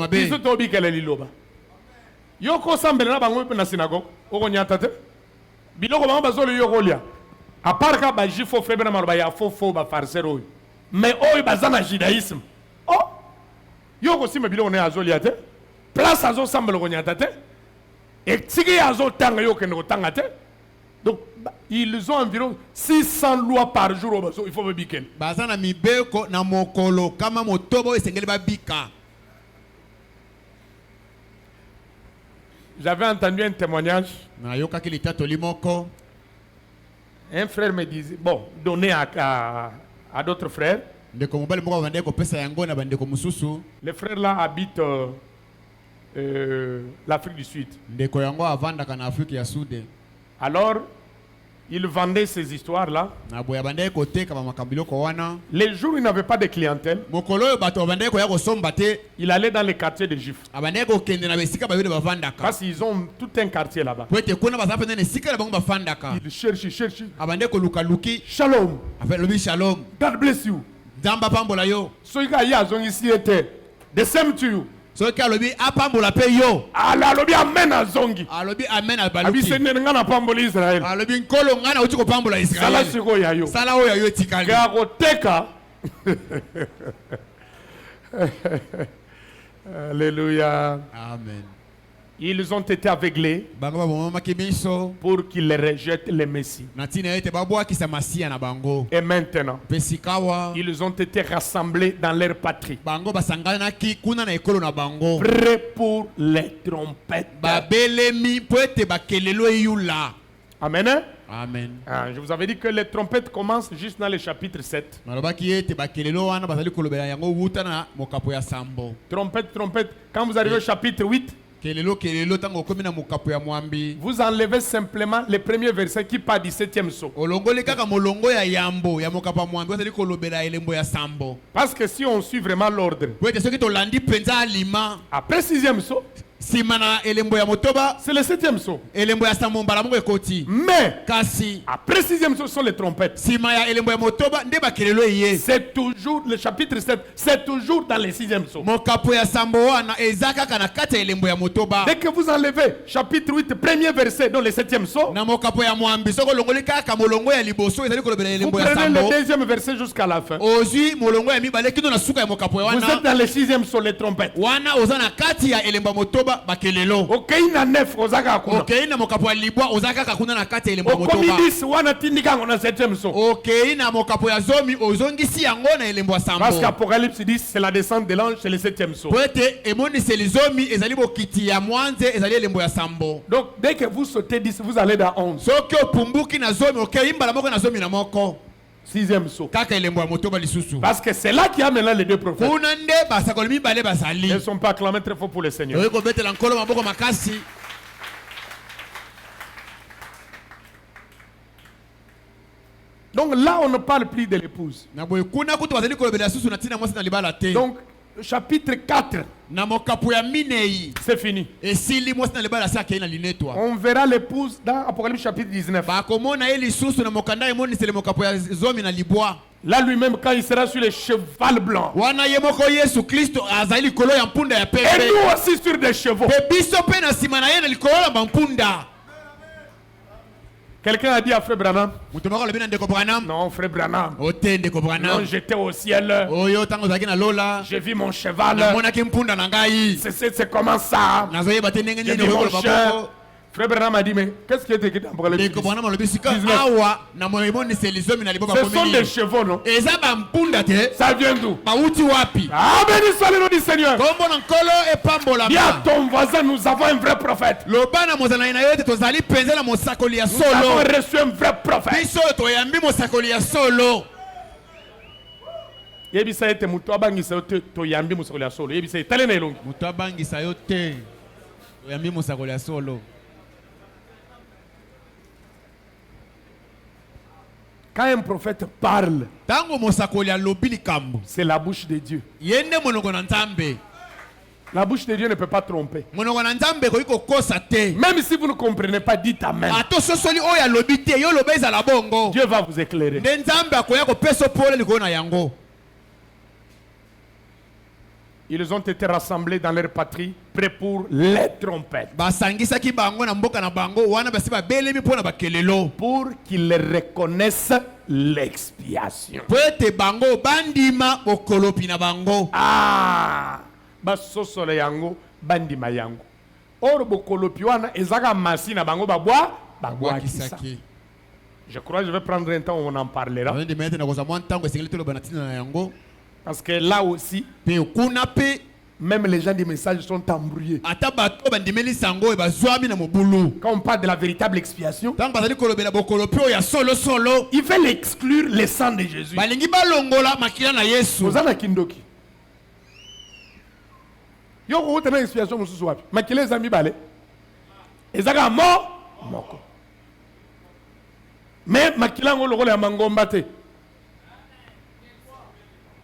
biso tobi kele liloba. Yoko sambele na bango na synagogue, oko nyata te. Biloko bango bazolo yoko lia. À part ka ba jifo frebe na maloba ya fofo ba farisero. Mais oyo bazana judaïsme. Oh! Yoko sima biloko na azolia te. Place azo sambele ko nyata te. Et tigi azo tanga yoko ne ko tanga te. Donc ils ont environ 600 lois par jour, il faut me biquer. J'avais entendu un témoignage. Un frère me disait, bon, donné à d'autres frères. Le frère là habite l'Afrique du Sud. Ndeko yango avandaka na Afrique ya Sud. Alors, il vendait ces histoires-là. Na boya bandai kote kama makambilo ko wana. Les jours où il n'avait pas de clientèle, mokolo bato bandai ko ya ko somba te, il allait dans les quartiers des Juifs. Abandai ko kende na besika ba yule bavandaka. Parce qu'ils ont tout un quartier là-bas. Poete kuna bazape na sika na bango bavandaka. Il cherche. Abandai ko luka luki. Shalom. Avec le shalom. God bless you. Damba pambola yo. So you guys are ici était. The same to you. So ka lobi apambola pe yo. Ala lobi amen azongi. Alobi amen abaluki. Abi sene ngana pambola Israël. Alobi nkolo ngana uti ko pambola Israël. Sala siko ya yo. Sala o ya yo tikali. Ka ko teka. Alléluia. Amen. Ils ont été aveuglés pour qu'ils rejettent le Messie. Et maintenant, ils ont été rassemblés dans leur patrie, prêts pour les trompettes. Amen. Amen. Je vous avais dit que les trompettes commencent juste dans le chapitre 7. Trompette. Quand vous arrivez au chapitre 8, vous enlevez simplement le premier verset qui parle du 7e saut. Parce que si on suit vraiment l'ordre, après 6e saut, c'est le 7e saut. Mais après 6e saut sont les trompettes. C'est toujours le chapitre 7, c'est toujours dans les 6e saut. Dès que vous enlevez chapitre 8, premier verset dans le 7e saut, vous prenez le deuxième verset jusqu'à la fin. Vous êtes dans le 6e saut, les trompettes. Okeina nef ozaka kuna. Okeina mokapo ya libwa ozaka kakuna na kati ya elembo motoba. Okomidis wana tindika ngona 7e saut. Okeina mokapo ya zomi ozongisi yango na elembo ya sambo. Parce qu'Apocalypse dit c'est la descente de l'ange, c'est le 7e saut. Poete emoni c'est les zomi ezali bokiti ya mwanze ezali elembo ya sambo. Donc dès que vous sautez 10, vous allez dans 11. Soki opumbuki na zomi okeimba la moko na zomi na moko. 6e saut. Parce que c'est là qu'il y a maintenant les deux prophètes. Ils ne sont pas acclamés très fort pour le Seigneur. Donc là, on ne parle plus de l'épouse. Donc, chapitre 4, c'est fini. On verra l'épouse dans Apocalypse chapitre 19. Là lui-même quand il sera sur le cheval blanc. Et nous aussi sur des chevaux. Quelqu'un a dit à Frère Branham. Non, Frère Branham. Non, j'étais au ciel. J'ai vu mon cheval. C'est comment ça? J'ai dit mon cher. Frère Branham a dit, mais qu'est-ce qui est écrit dans Apocalypse 19? Ce sont des chevaux, non? Ça vient d'où? Ah, béni soit le nom du Seigneur. Dis à ton voisin, nous avons un vrai prophète. Nous avons reçu un vrai prophète. Yebisa ete mutu abangisa yote toyambi musakoli ya solo. Yebisa etale na elongi. Mutu abangisa yote toyambi musakoli ya solo. Quand un prophète parle, c'est la bouche de Dieu. La bouche de Dieu ne peut pas tromper. Même si vous ne comprenez pas, dites Amen. Dieu va vous éclairer. Ils ont été rassemblés dans leur patrie, prêts pour les trompettes. Pour qu'ils reconnaissent l'expiation. Ah! Basosole yango, bandima yango. Or bokolopi wana ezaka masi na bango babwa kisa. Je crois que je vais prendre un temps où on en parlera. Parce que là aussi, même les gens des messages sont embrouillés. Quand on parle de la véritable expiation, il fait exclure le sang de Jésus. Yo ko tena expiation mususu wapi? Makile zambi bale. Ezaka moko. Mais makila ngo lokola ya mangomba te.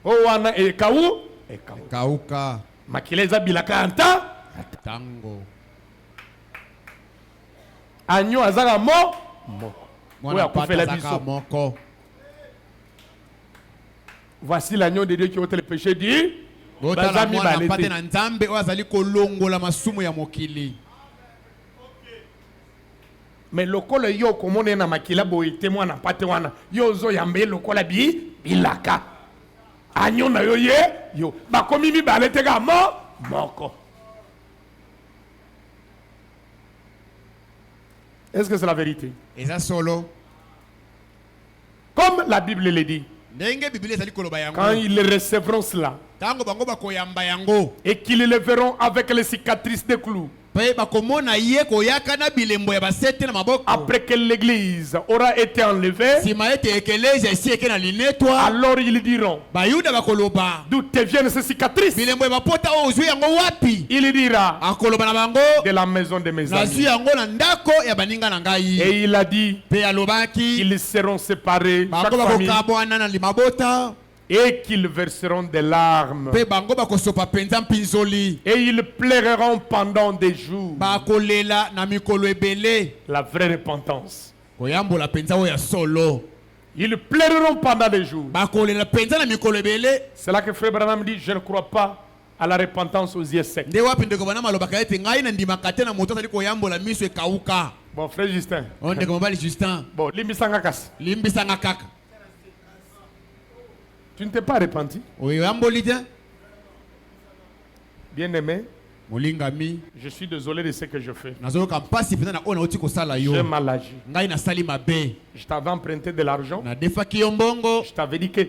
O wana kauka. Makile za bilaka anta tango. Agneau azaka moko. Mwana pata azaka moko. Voici l'agneau de Dieu qui ôte le péché du bazami balete na nzambe o azali kolongola masumu ya mokili. Mais lokola yo komone na makila boite mwana pate wana yo zo yambe lokola bilaka agneau na yo yo bakomi mi balete ga moko. Est-ce que c'est la vérité? Et ça solo. Comme la Bible le dit. Quand ils recevront cela et qu'ils le verront avec les cicatrices des clous, après que l'église aura été enlevée, alors ils diront d'où te viennent ces cicatrices. Il dira de la maison de mes amis. Et il a dit qu'ils seront séparés chaque famille, et qu'ils verseront des larmes et ils pleureront pendant des jours. La vraie repentance. Ils pleureront pendant des jours. C'est là que Frère Branham dit: je ne crois pas à la repentance aux yeux secs. Bon, Frère Justin. Bon, limbisanga kaka. Tu ne t'es pas repenti? Bien aimé, je suis désolé de ce que je fais. J'ai mal agi. Je t'avais emprunté de l'argent. Je t'avais dit que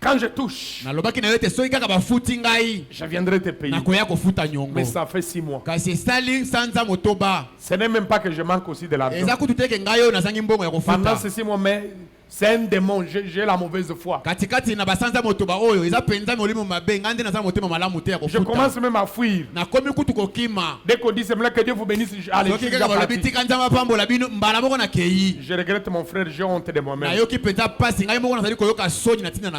quand je touche, je viendrai te payer. Mais ça fait 6 mois. Ce n'est même pas que je manque aussi de l'argent. Pendant ces 6 mois, mais c'est un démon, j'ai la mauvaise foi. Je commence même à fuir. Dès qu'on dit seulement que Dieu vous bénisse, allez, je regrette mon frère, j'ai honte de moi-même.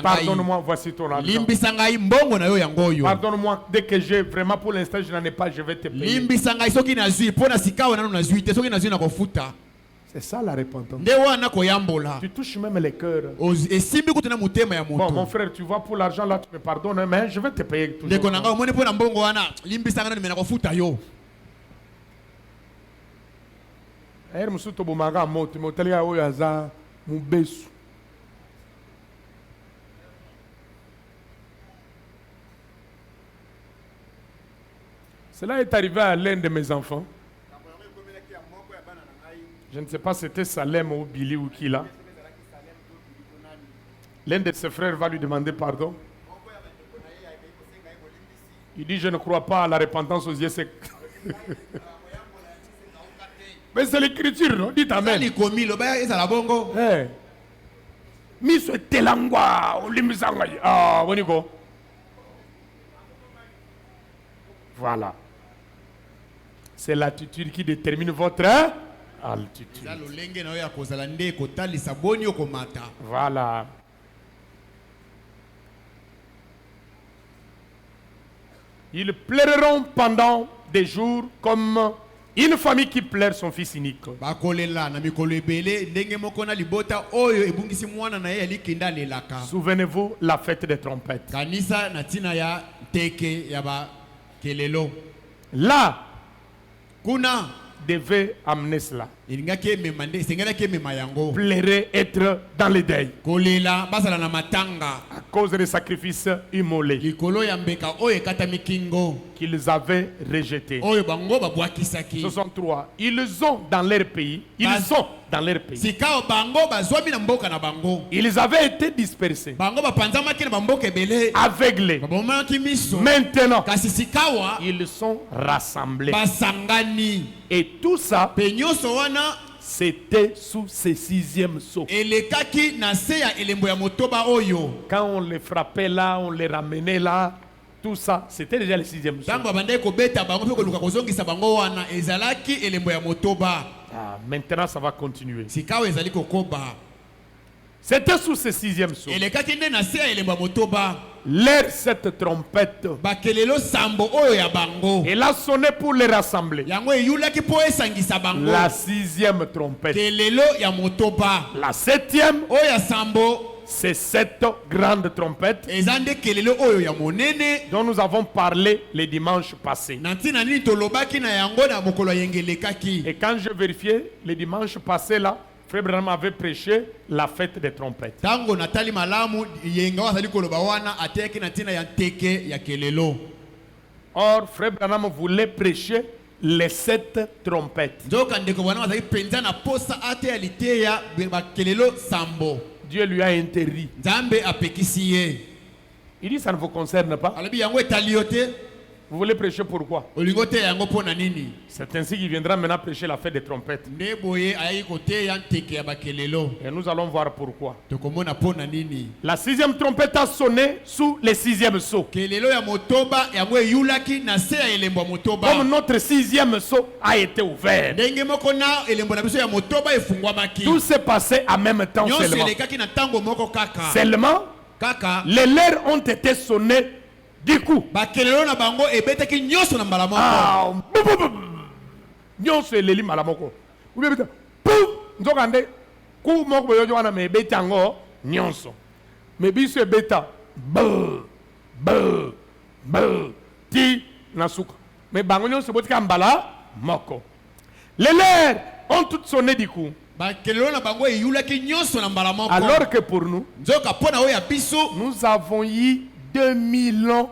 Pardonne-moi, voici ton argent. Pardonne-moi, dès que j'ai vraiment pour l'instant, je n'en ai pas, je vais te payer. C'est ça la repentance. Tu touches même les cœurs. Bon, mon frère, tu vois, pour l'argent là, tu me pardonnes, mais je vais te payer toujours. Cela est arrivé à l'un de mes enfants. Je ne sais pas si c'était Salem ou Billy ou qui là. L'un de ses frères va lui demander pardon. Il dit: je ne crois pas à la repentance aux yeux secs. Mais c'est l'écriture, non? Dites amen. Miso telangwa, olimisanga. Ah, boniko. Voilà. C'est l'attitude qui détermine votre altitude. Voilà. Ils pleureront pendant des jours comme une famille qui pleure son fils unique. Souvenez-vous la fête des trompettes. Là, Kuna devait amener cela. Pleurer, être dans le deuil. À cause des sacrifices immolés qu'ils avaient rejetés. 63. Ils ont dans leur pays. Ils avaient été dispersés, aveuglés. Maintenant, ils sont rassemblés. Et tout ça, c'était sous ce 6e sceau. Quand on les frappait là, on les ramenait là, Tout ça, c'était déjà le 6e saut. Maintenant, ça va continuer. C'était sous ce 6e saut. L'air, cette trompette, elle a sonné pour les rassembler. La 6e trompette. La 7e, c'est cette grande trompette dont nous avons parlé les dimanches passés. Et quand je vérifiais les dimanches passés là, Frère Branham avait prêché la fête des trompettes. Or, Frère Branham voulait prêcher les 7 trompettes. Dieu lui a interdit. Il dit ça ne vous concerne pas. Vous voulez prêcher pourquoi? C'est ainsi qu'il viendra maintenant prêcher la fête des trompettes. Et nous allons voir pourquoi. La 6e trompette a sonné sous le 6e saut. Comme notre 6e saut a été ouvert. Tout s'est passé en même temps seulement. Seulement, les lèvres ont été sonnés du coup. Nyonso eleli malamoko. Ubebeta. Pum! Nzokande. Ku moko yojo wana me beta ngo nyonso. Me biso ebeta. Ti nasuka. Me bango nyonso botika mbala moko. Les lèvres ont toutes sonné du coup. Alors que pour nous, nous avons eu 2000 ans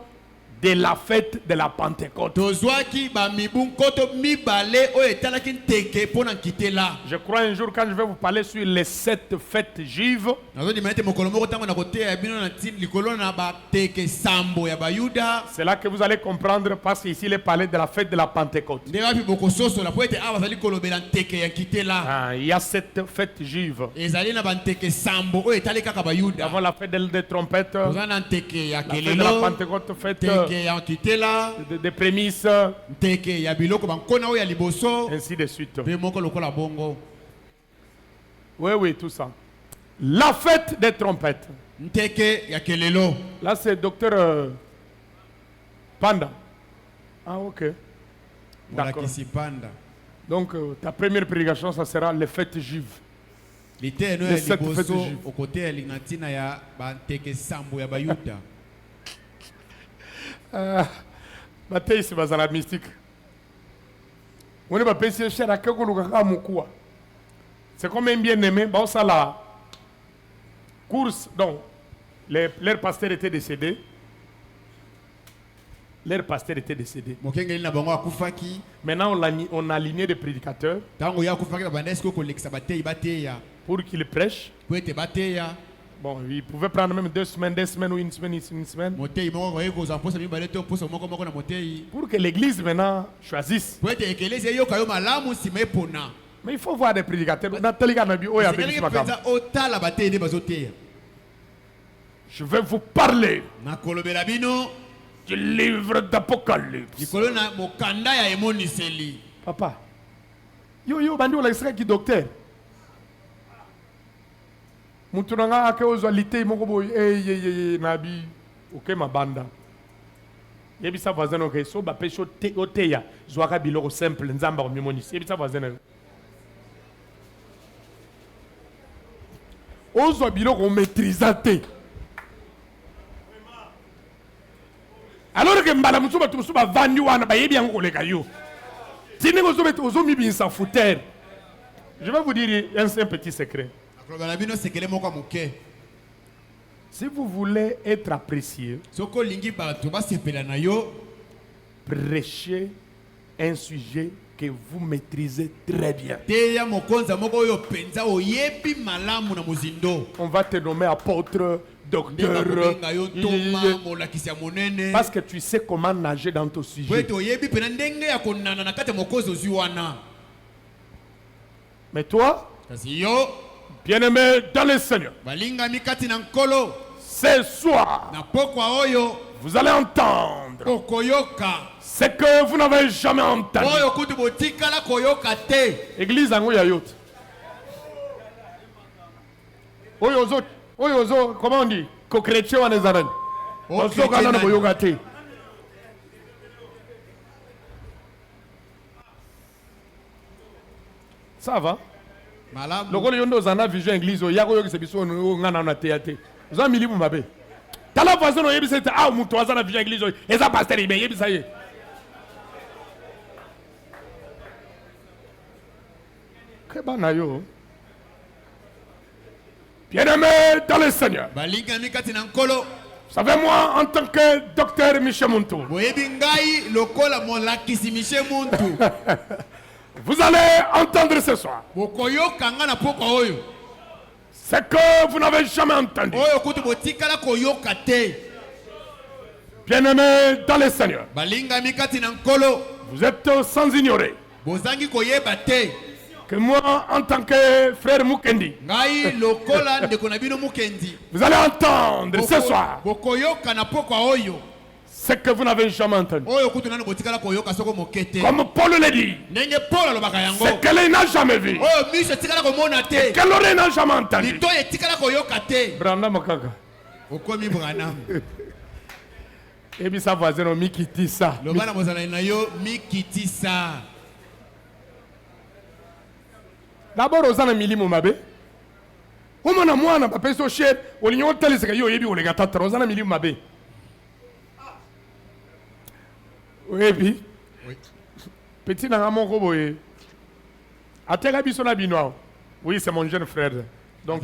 de la fête de la Pentecôte. Je crois un jour quand je vais vous parler sur les 7 fêtes juives, c'est là que vous allez comprendre parce qu'ici il est parlé de la fête de la Pentecôte. Il y a 7 fêtes juives. Avant la fête des trompettes, la fête de la Pentecôte, fête des prémices, ainsi de suite. Oui, tout ça. La fête des trompettes. Là, c'est docteur Panda. Ah, ok. D'accord. Donc, ta première prédication, ça sera les fêtes juives. Les 7 fêtes juives. Bataille c'est dans la mystique. On ne va pas essayer cher à quelque chose. C'est comme un bien-aimé, bon ça la course. Donc, leur pasteur était décédé. Maintenant, on a aligné des prédicateurs pour qu'ils prêchent. Bon, il pouvait prendre même 2 semaines ou une semaine. Pour que l'église maintenant choisisse. Mais il faut voir des prédicateurs. Je vais vous parler du livre d'Apocalypse. Papa, yo bandi on l'extrait qui docteur. Mutunanga ake ozwalité moko boy nabi oke mabanda. Yebisa voisin ok so ba pecho te oteya zwaka biloko simple nzamba ko mimonisi. Yebisa voisin. Ozwa biloko maîtrisate. Alors que mbala musuba tumusuba vandi wana ba yebi yango koleka yo. Tine ko zobe ozomi binsa fouter. Je vais vous dire un petit secret. Si vous voulez être apprécié, prêchez un sujet que vous maîtrisez très bien. On va te nommer apôtre, docteur, parce que tu sais comment nager dans ton sujet. Mais toi, bien-aimé dans le Seigneur, ce soir, Vous allez entendre ce que vous n'avez jamais entendu. Église en Ouyayot. Oyozo, comment on dit? Co-chrétien en Ezanen. Ça va? Le rôle de Zana Vision Église, il y a un qui s'est en théâtre. Vous avez mis mon mabé. T'as la voisin, il y a un qui s'est en Vision Église, et ça passe très bien. Que banayo. Bien-aimé dans le Seigneur. Vous savez, moi, en tant que docteur Michel Muntu, vous allez entendre ce soir ce que vous n'avez jamais entendu. Bien-aimé dans le Seigneur, vous êtes sans ignorer que moi, en tant que frère Mukendi, vous allez entendre ce soir ce que vous n'avez jamais entendu. Comme Paul l'a dit, ce qu'elle n'a jamais vu, et que l'oreille n'a jamais entendu. Branham Makaka. Et puis sa voisine, Mikitisa. D'abord, aux ans milieu mabe. Au moins, moi, on a pas payé cher. Au lieu de tel, c'est que yo yebi ou les gars, t'as aux ans milieu mabe. Oui, puis. Petit dans mon robot. Atega bisona binoa. Oui, c'est mon jeune frère. Donc.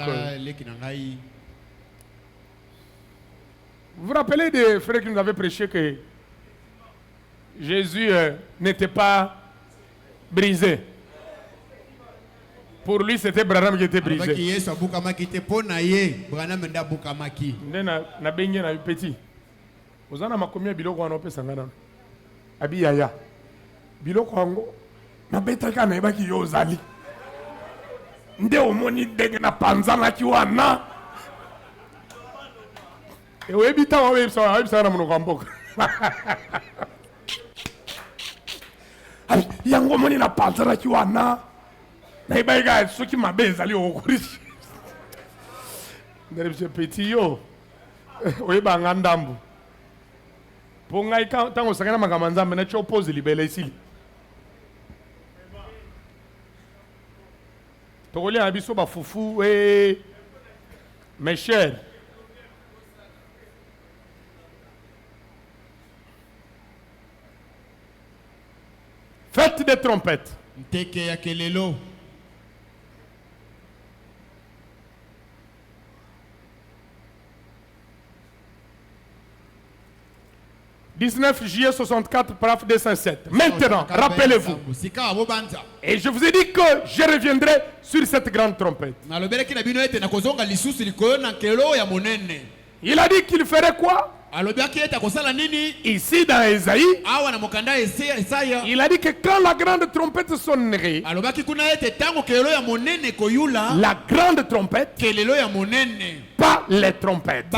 Vous vous rappelez des frères qui nous avaient prêché que Jésus n'était pas brisé. Pour lui, c'était Branham qui était brisé. Petit. Vous en avez combien de biloko en opé sangana? Abi yaya. Biloko ango. Na beta kana eba ki yozali. Nde omoni dege na panzana ki wana. E webita wa webisa na muno kamboka. Abi yango moni na panzana ki wana. Na ibaga ceux qui m'abaissent aller au courage. Monsieur Petit yo. Oui bangandambu. Pour ngai tango sakana magamanza mena cho pose libele ici. Togoli abiso ba fufu et mes chers. Faites des trompettes. Nteke ya kelelo. 19 juillet 64, paragraphe 207. Maintenant, rappelez-vous. Et je vous ai dit que je reviendrai sur cette grande trompette. Il a dit qu'il ferait quoi? Ici dans Esaïe, il a dit que quand la grande trompette sonnerait, la grande trompette, pas les trompettes.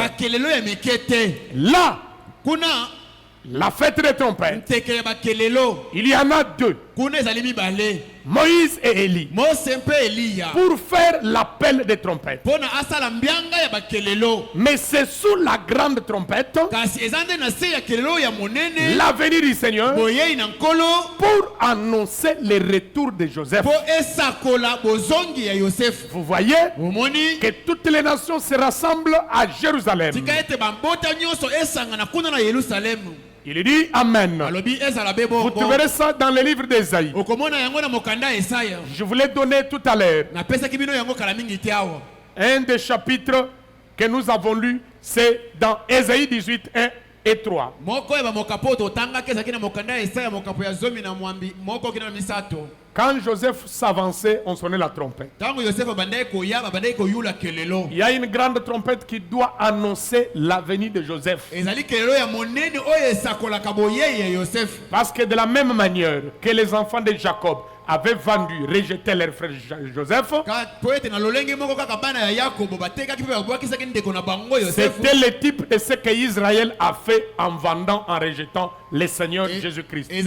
Là, la fête des trompettes, il y en a deux, Moïse et Élie, pour faire l'appel des trompettes. Mais c'est sous la grande trompette l'avenir du Seigneur pour annoncer le retour de Joseph. Vous voyez que toutes les nations se rassemblent à Jérusalem. Il dit Amen. Vous trouverez ça dans le livre d'Ésaïe. Je vous l'ai donné tout à l'heure. Un des chapitres que nous avons lu, c'est dans Ésaïe 18, 1 et 3. Quand Joseph s'avançait, on sonnait la trompette. Il y a une grande trompette qui doit annoncer la venue de Joseph. Parce que de la même manière que les enfants de Jacob avaient vendu, rejeté leur frère Joseph, c'était le type de ce que Israël a fait en vendant, en rejetant le Seigneur Jésus-Christ. Et de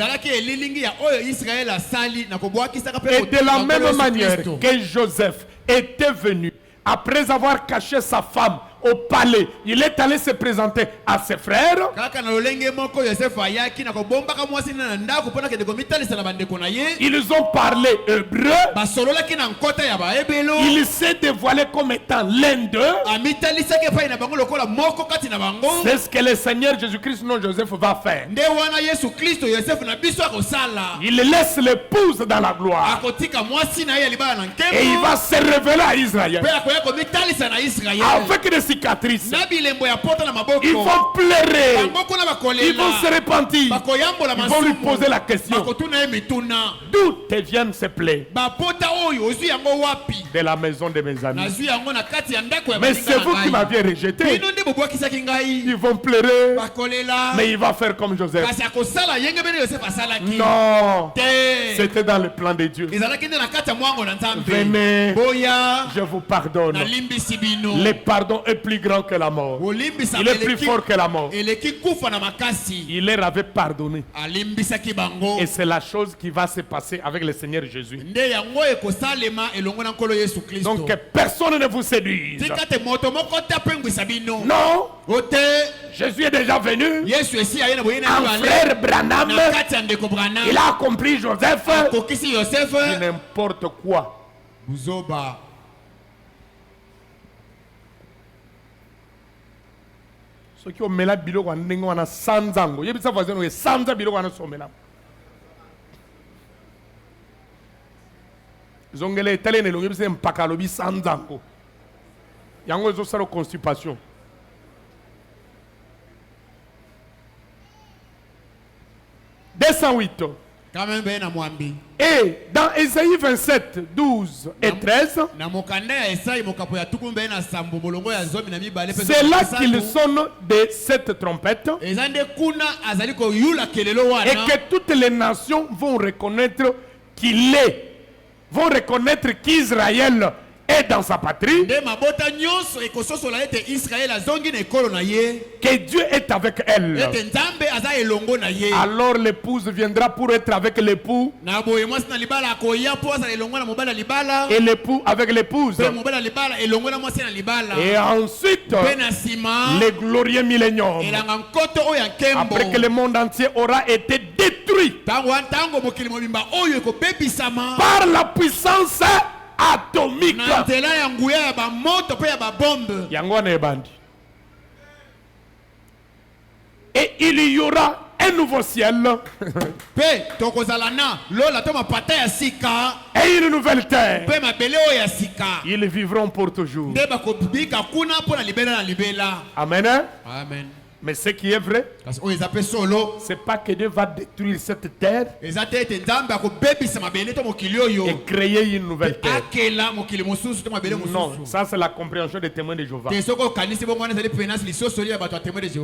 la même manière que Joseph était venu, après avoir caché sa femme au palais, il est allé se présenter à ses frères. Ils ont parlé hébreu. Il s'est dévoilé comme étant l'un d'eux. C'est ce que le Seigneur Jésus-Christ, non Joseph, va faire. Il laisse l'épouse dans la gloire. Et il va se révéler à Israël avec des cicatrices. Ils vont pleurer. Ils vont se repentir. Ils vont lui poser la question: d'où te viennent ces plaies? De la maison de mes amis. Mais c'est vous qui m'aviez rejeté. Ils vont pleurer. Mais il va faire comme Joseph. Non, c'était dans le plan de Dieu. Venez, je vous pardonne. Le pardon est plus grand que la mort. Il est plus fort que la mort. Il leur avait pardonné. Et c'est la chose qui va se passer avec le Seigneur Jésus. Donc que personne ne vous séduise. Non. Jésus est déjà venu. Un frère Branham, il a accompli Joseph. N'importe quoi. Ceux qui ont mis la bilo quand on a 100 ans, il y a des voisins qui ont 100 ans bilo quand on a ils ont les télé ne l'ont pas un pakalobi 100 ans. Il y a une autre constipation. « 208. Et dans Ésaïe 27, 12 et 13, c'est là qu'ils sonnent de cette trompette et que toutes les nations vont reconnaître qu'il est, vont reconnaître qu'Israël est dans sa patrie, que Dieu est avec elle. Alors l'épouse viendra pour être avec l'époux et l'époux avec l'épouse. Et ensuite le glorieux millénium, après que le monde entier aura été détruit par la puissance atomique. Et il y aura un nouveau ciel et une nouvelle terre. Ils vivront pour toujours. Amen. Amen. Mais ce qui est vrai, c'est pas que Dieu va détruire cette terre et créer une nouvelle terre. Non, ça c'est la compréhension des témoins de Jéhovah.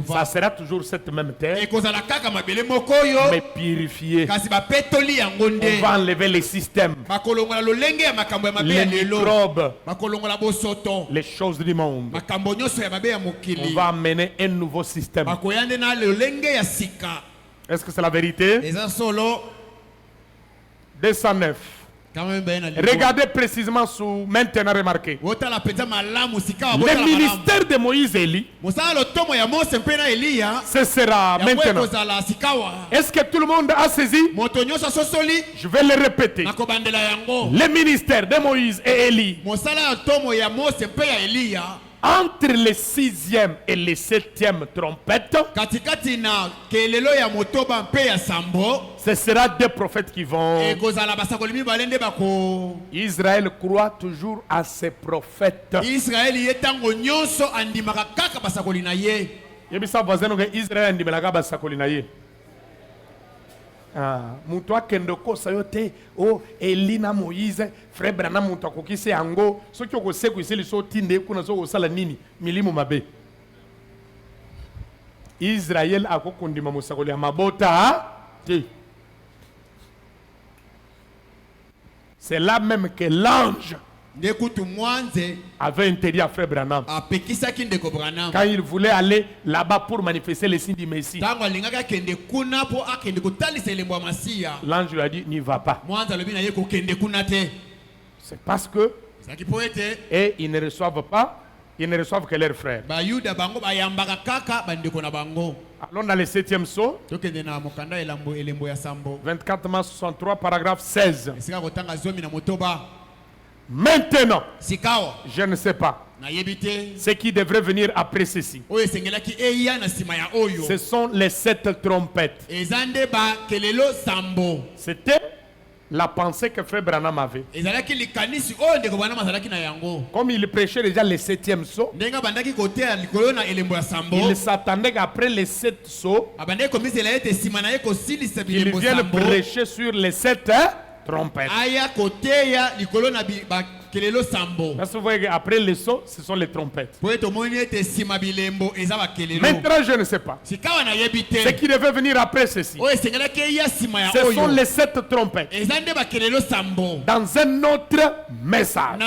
Ça sera toujours cette même terre, mais purifiée. On va enlever les systèmes, les microbes, les choses du monde. On va amener un nouveau système. Est-ce que c'est la vérité? 209. Regardez précisément sous maintenant remarquez. Le ministère de Moïse et Élie, ce sera maintenant. Est-ce que tout le monde a saisi? Je vais le répéter. Le ministère de Moïse et Élie, entre les 6e et les 7e trompettes, ce sera des prophètes qui vont. Israël croit toujours à ses prophètes. Israël Mutu akende kosa te o Elina Moïse frère Branham mutu akokise yango soki okoseko iseli so tinde kuna so kosala nini milimo mabe. Israël akokondima mosakoli ya mabota te. C'est là même que l'ange avait interdit à frère Branham. Quand il voulait aller là-bas pour manifester les signes du Messie, l'ange lui a dit, n'y va pas. C'est parce que et ils ne reçoivent pas, ils ne reçoivent que leurs frères. Allons dans le 7e sceau, 24 mars 63, paragraphe 16. Maintenant, je ne sais pas ce qui devrait venir après ceci. Ce sont les 7 trompettes. C'était la pensée que frère Branham avait. Comme il prêchait déjà le 7e sceau, il s'attendait qu'après les 7 sceaux, il vienne prêcher sur les 7 trompettes. Parce que vous voyez après les sceaux, ce sont les trompettes. Maintenant, je ne sais pas. Ce qui devait venir après ceci, ce sont les 7 trompettes. Dans un autre message.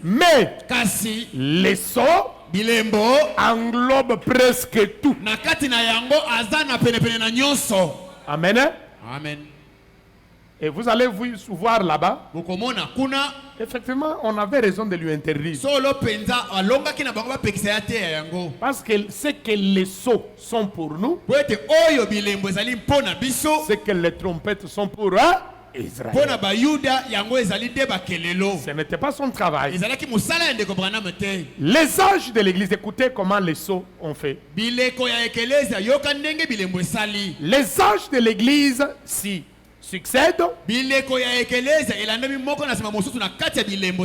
Mais les sceaux englobe presque tout. Amen. Amen. Et vous allez voir là-bas. Effectivement, on avait raison de lui interdire. Parce que ce que les sceaux sont pour nous, ce que les trompettes sont pour Israël. Ce n'était pas son travail. Les âges de l'église, écoutez comment les sceaux ont fait. Les âges de l'église, si succède.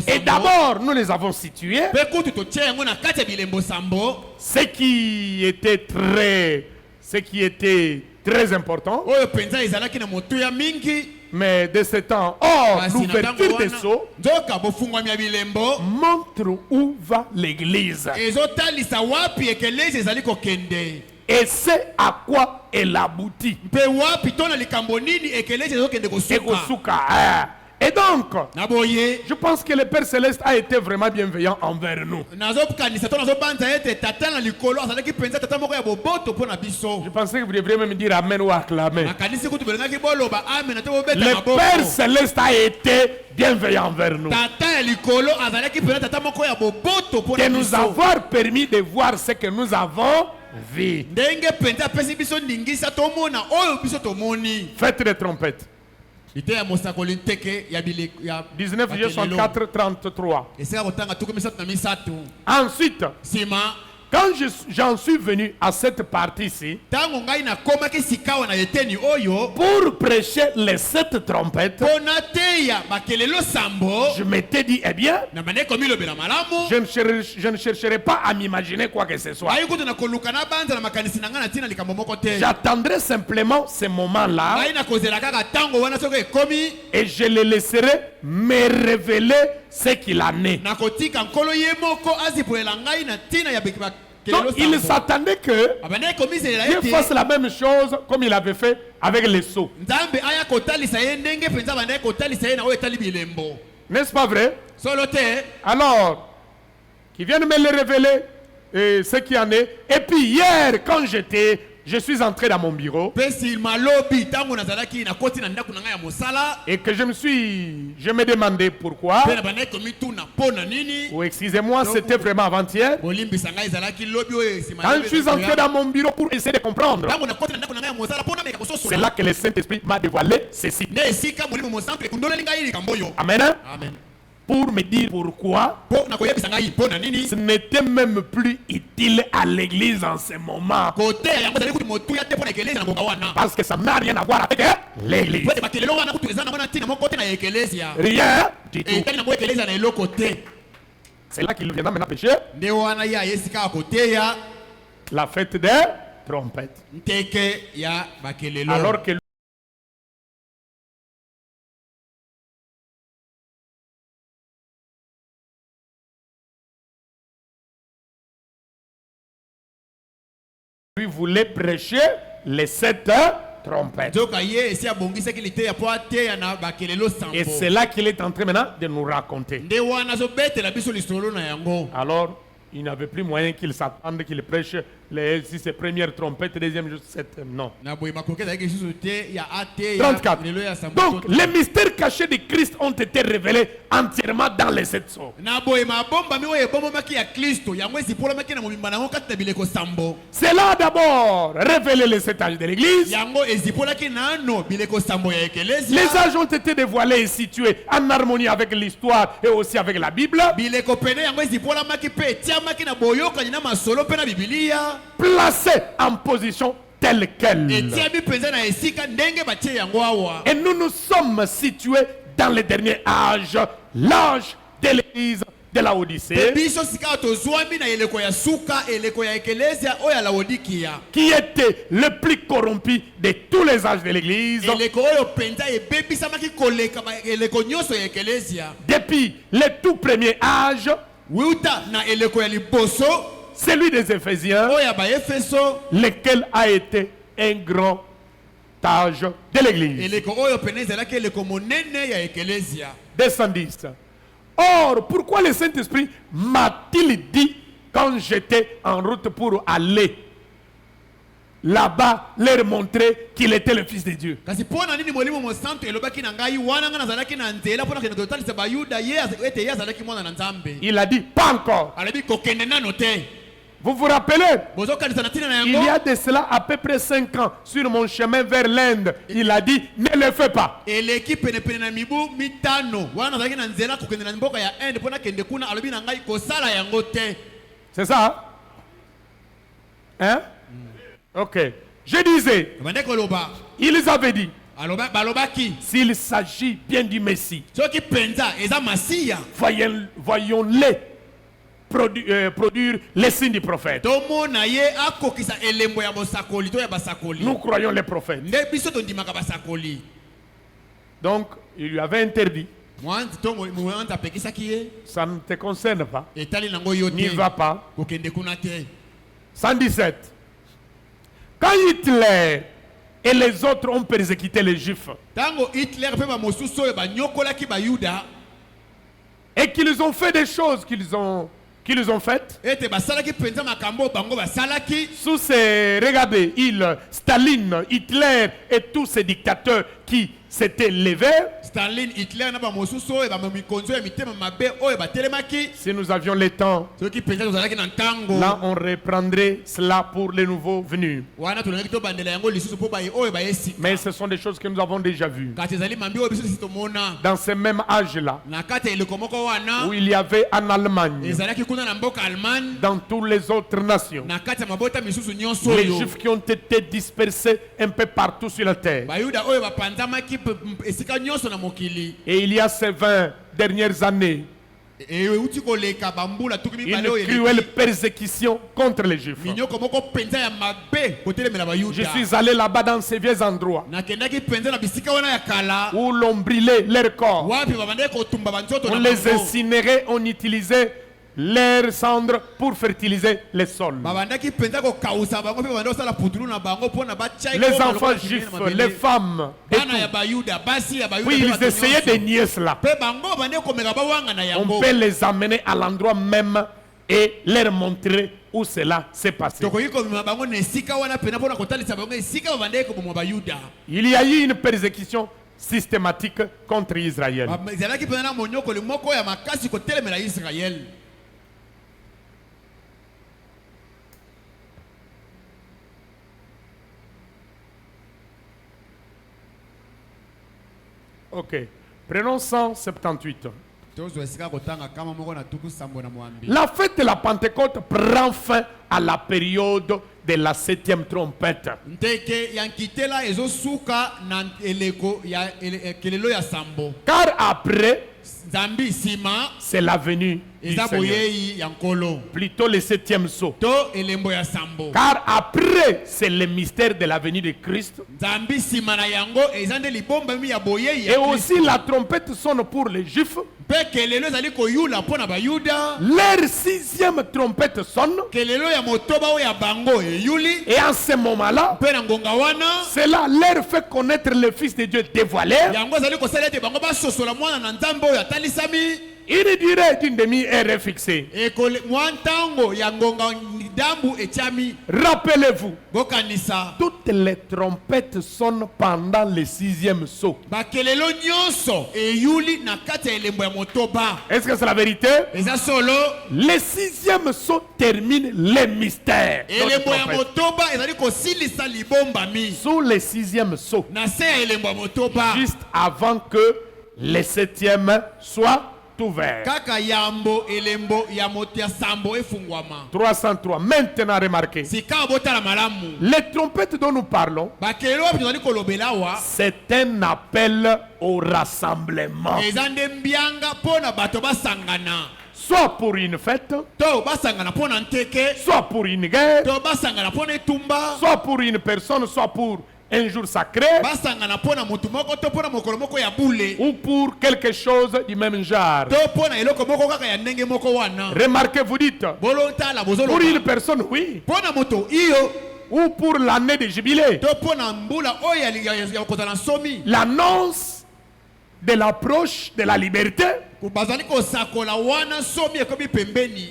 Et d'abord, nous les avons situés. Ce qui était très important. Mais de ce temps, l'ouverture des sceaux montre où va l'église. Et c'est à quoi elle aboutit. Et donc, je pense que le Père Céleste a été vraiment bienveillant envers nous. Je pensais que vous devriez même dire Amen ou acclamer. Le Père Céleste a été bienveillant envers nous. De nous avoir permis de voir ce que nous avons vu. Faites des trompettes. 19 juillet 64 33. Ensuite, quand j'en suis venu à cette partie-ci pour prêcher les 7 trompettes, je m'étais dit, eh bien, je ne chercherai pas à m'imaginer quoi que ce soit. J'attendrai simplement ce moment-là et je le laisserai me révéler ce qu'il en est. Donc il s'attendait que Dieu fasse la même chose comme il avait fait avec les sceaux. N'est-ce pas vrai? Alors, qu'il vienne me le révéler ce qu'il en est. Et puis hier, quand je suis entré dans mon bureau et que je me demandais pourquoi. Ou excusez-moi, c'était vraiment avant-hier. Quand je suis entré dans mon bureau pour essayer de comprendre, c'est là que le Saint-Esprit m'a dévoilé ceci. Amen. Amen. Pour me dire pourquoi ce n'était même plus utile à l'église en ce moment. Parce que ça n'a rien à voir avec l'église. Rien du tout. C'est là qu'il viendra maintenant pécher la fête des trompette. Alors que lui voulait prêcher les 7 trompettes. Et c'est là qu'il est en train maintenant de nous raconter. Alors, il n'avait plus moyen qu'il s'attende qu'il prêche les 6 premières trompettes, deuxième juste 7. Non. 34. Donc, les mystères cachés de Christ ont été révélés entièrement dans les 7 sceaux. C'est là d'abord révéler les 7 âges de l'Église. Les âges ont été dévoilés et situés en harmonie avec l'histoire et aussi avec la Bible. Placé en position telle qu'elle. Et nous nous sommes situés dans le dernier âge, l'âge de l'Église de la Odyssée, qui était le plus corrompu de tous les âges de l'Église. Depuis le tout premier âge, celui des Éphésiens, lequel a été un grand âge de l'Église. 210. Or, pourquoi le Saint-Esprit m'a-t-il dit quand j'étais en route pour aller là-bas leur montrer qu'il était le Fils de Dieu? Il a dit pas encore. Vous vous rappelez? Il y a de cela à peu près 5 ans, sur mon chemin vers l'Inde, il a dit ne le fais pas. C'est ça? Hein? Ok. Je disais, ils avaient dit, s'il s'agit bien du Messie, voyons-les produire les signes du prophète. Nous croyons les prophètes. Donc, il lui avait interdit. Ça ne te concerne pas. N'y va pas. 117. Quand Hitler et les autres ont persécuté les Juifs, et qu'ils ont fait des choses qu'ils ont faites, sous ces, regardez, Staline, Hitler et tous ces dictateurs qui s'étaient levés, si nous avions le temps, là on reprendrait cela pour les nouveaux venus. Mais ce sont des choses que nous avons déjà vues. Dans ce même âge-là, où il y avait en Allemagne, dans toutes les autres nations, les Juifs qui ont été dispersés un peu partout sur la terre. Et il y a ces 20 dernières années, une cruelle persécution contre les Juifs. Je suis allé là-bas dans ces vieux endroits où l'on brûlait leur corps, on les incinérait, on utilisait leurs cendres pour fertiliser les sols. Les enfants juifs, les femmes, et oui, ils essayaient de nier cela. On peut les amener à l'endroit même et leur montrer où cela s'est passé. Il y a eu une persécution systématique contre Israël. Ok. Prenons 178. La fête de la Pentecôte prend fin à la période de la 7e trompette. Car après, c'est la venue du Seigneur. Plutôt le 7e sceau. Car après, c'est le mystère de la venue de Christ. Et aussi la trompette sonne pour les Juifs. Leur 6e trompette sonne. Et en ce moment-là, cela leur fait connaître le Fils de Dieu dévoilé. Une durée d'une demi-heure fixée. Rappelez-vous, toutes les trompettes sonnent pendant le 6e sceau. Est-ce que c'est la vérité? Le 6e sceau termine les mystères. Sous le 6e sceau, juste avant que le 7e soit ouvert. 303. Maintenant remarquez. Les trompettes dont nous parlons, c'est un appel au rassemblement. Soit pour une fête, soit pour une guerre, soit pour une personne, soit pour un jour sacré, ou pour quelque chose du même genre. Remarquez, vous dites, pour une personne, oui, ou pour l'année de jubilé, l'annonce de l'approche de la liberté,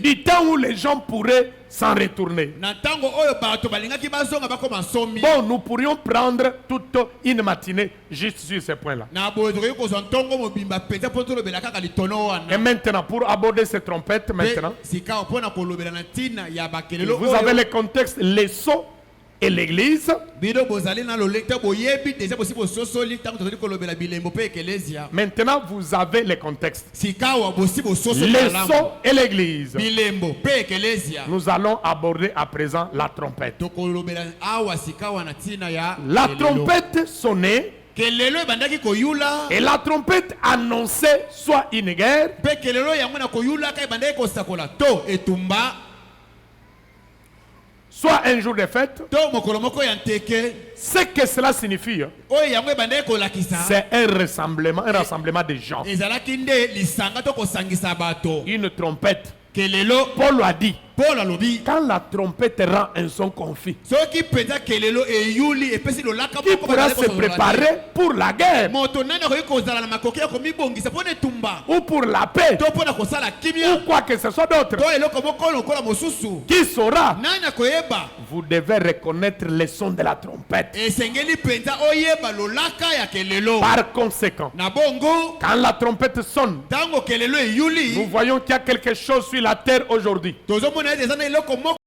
du temps où les gens pourraient s'en retourner. Bon, nous pourrions prendre toute une matinée juste sur ce point-là. Et maintenant, pour aborder ces trompettes, maintenant, vous avez le contexte, les sceaux et l'église. Maintenant, vous avez le contexte. Les sceaux et l'église. Nous allons aborder à présent la trompette. La trompette sonnait. Et la trompette annonçait soit une guerre, soit un jour de fête. Ce que cela signifie, c'est un rassemblement de gens. Une trompette. Paul a dit, quand la trompette rend un son confus, qui pourra se préparer pour la guerre, ou pour la paix, ou quoi que ce soit d'autre? Qui saura? Vous devez reconnaître le son de la trompette. Par conséquent, quand la trompette sonne, nous voyons qu'il y a quelque chose sur la terre aujourd'hui.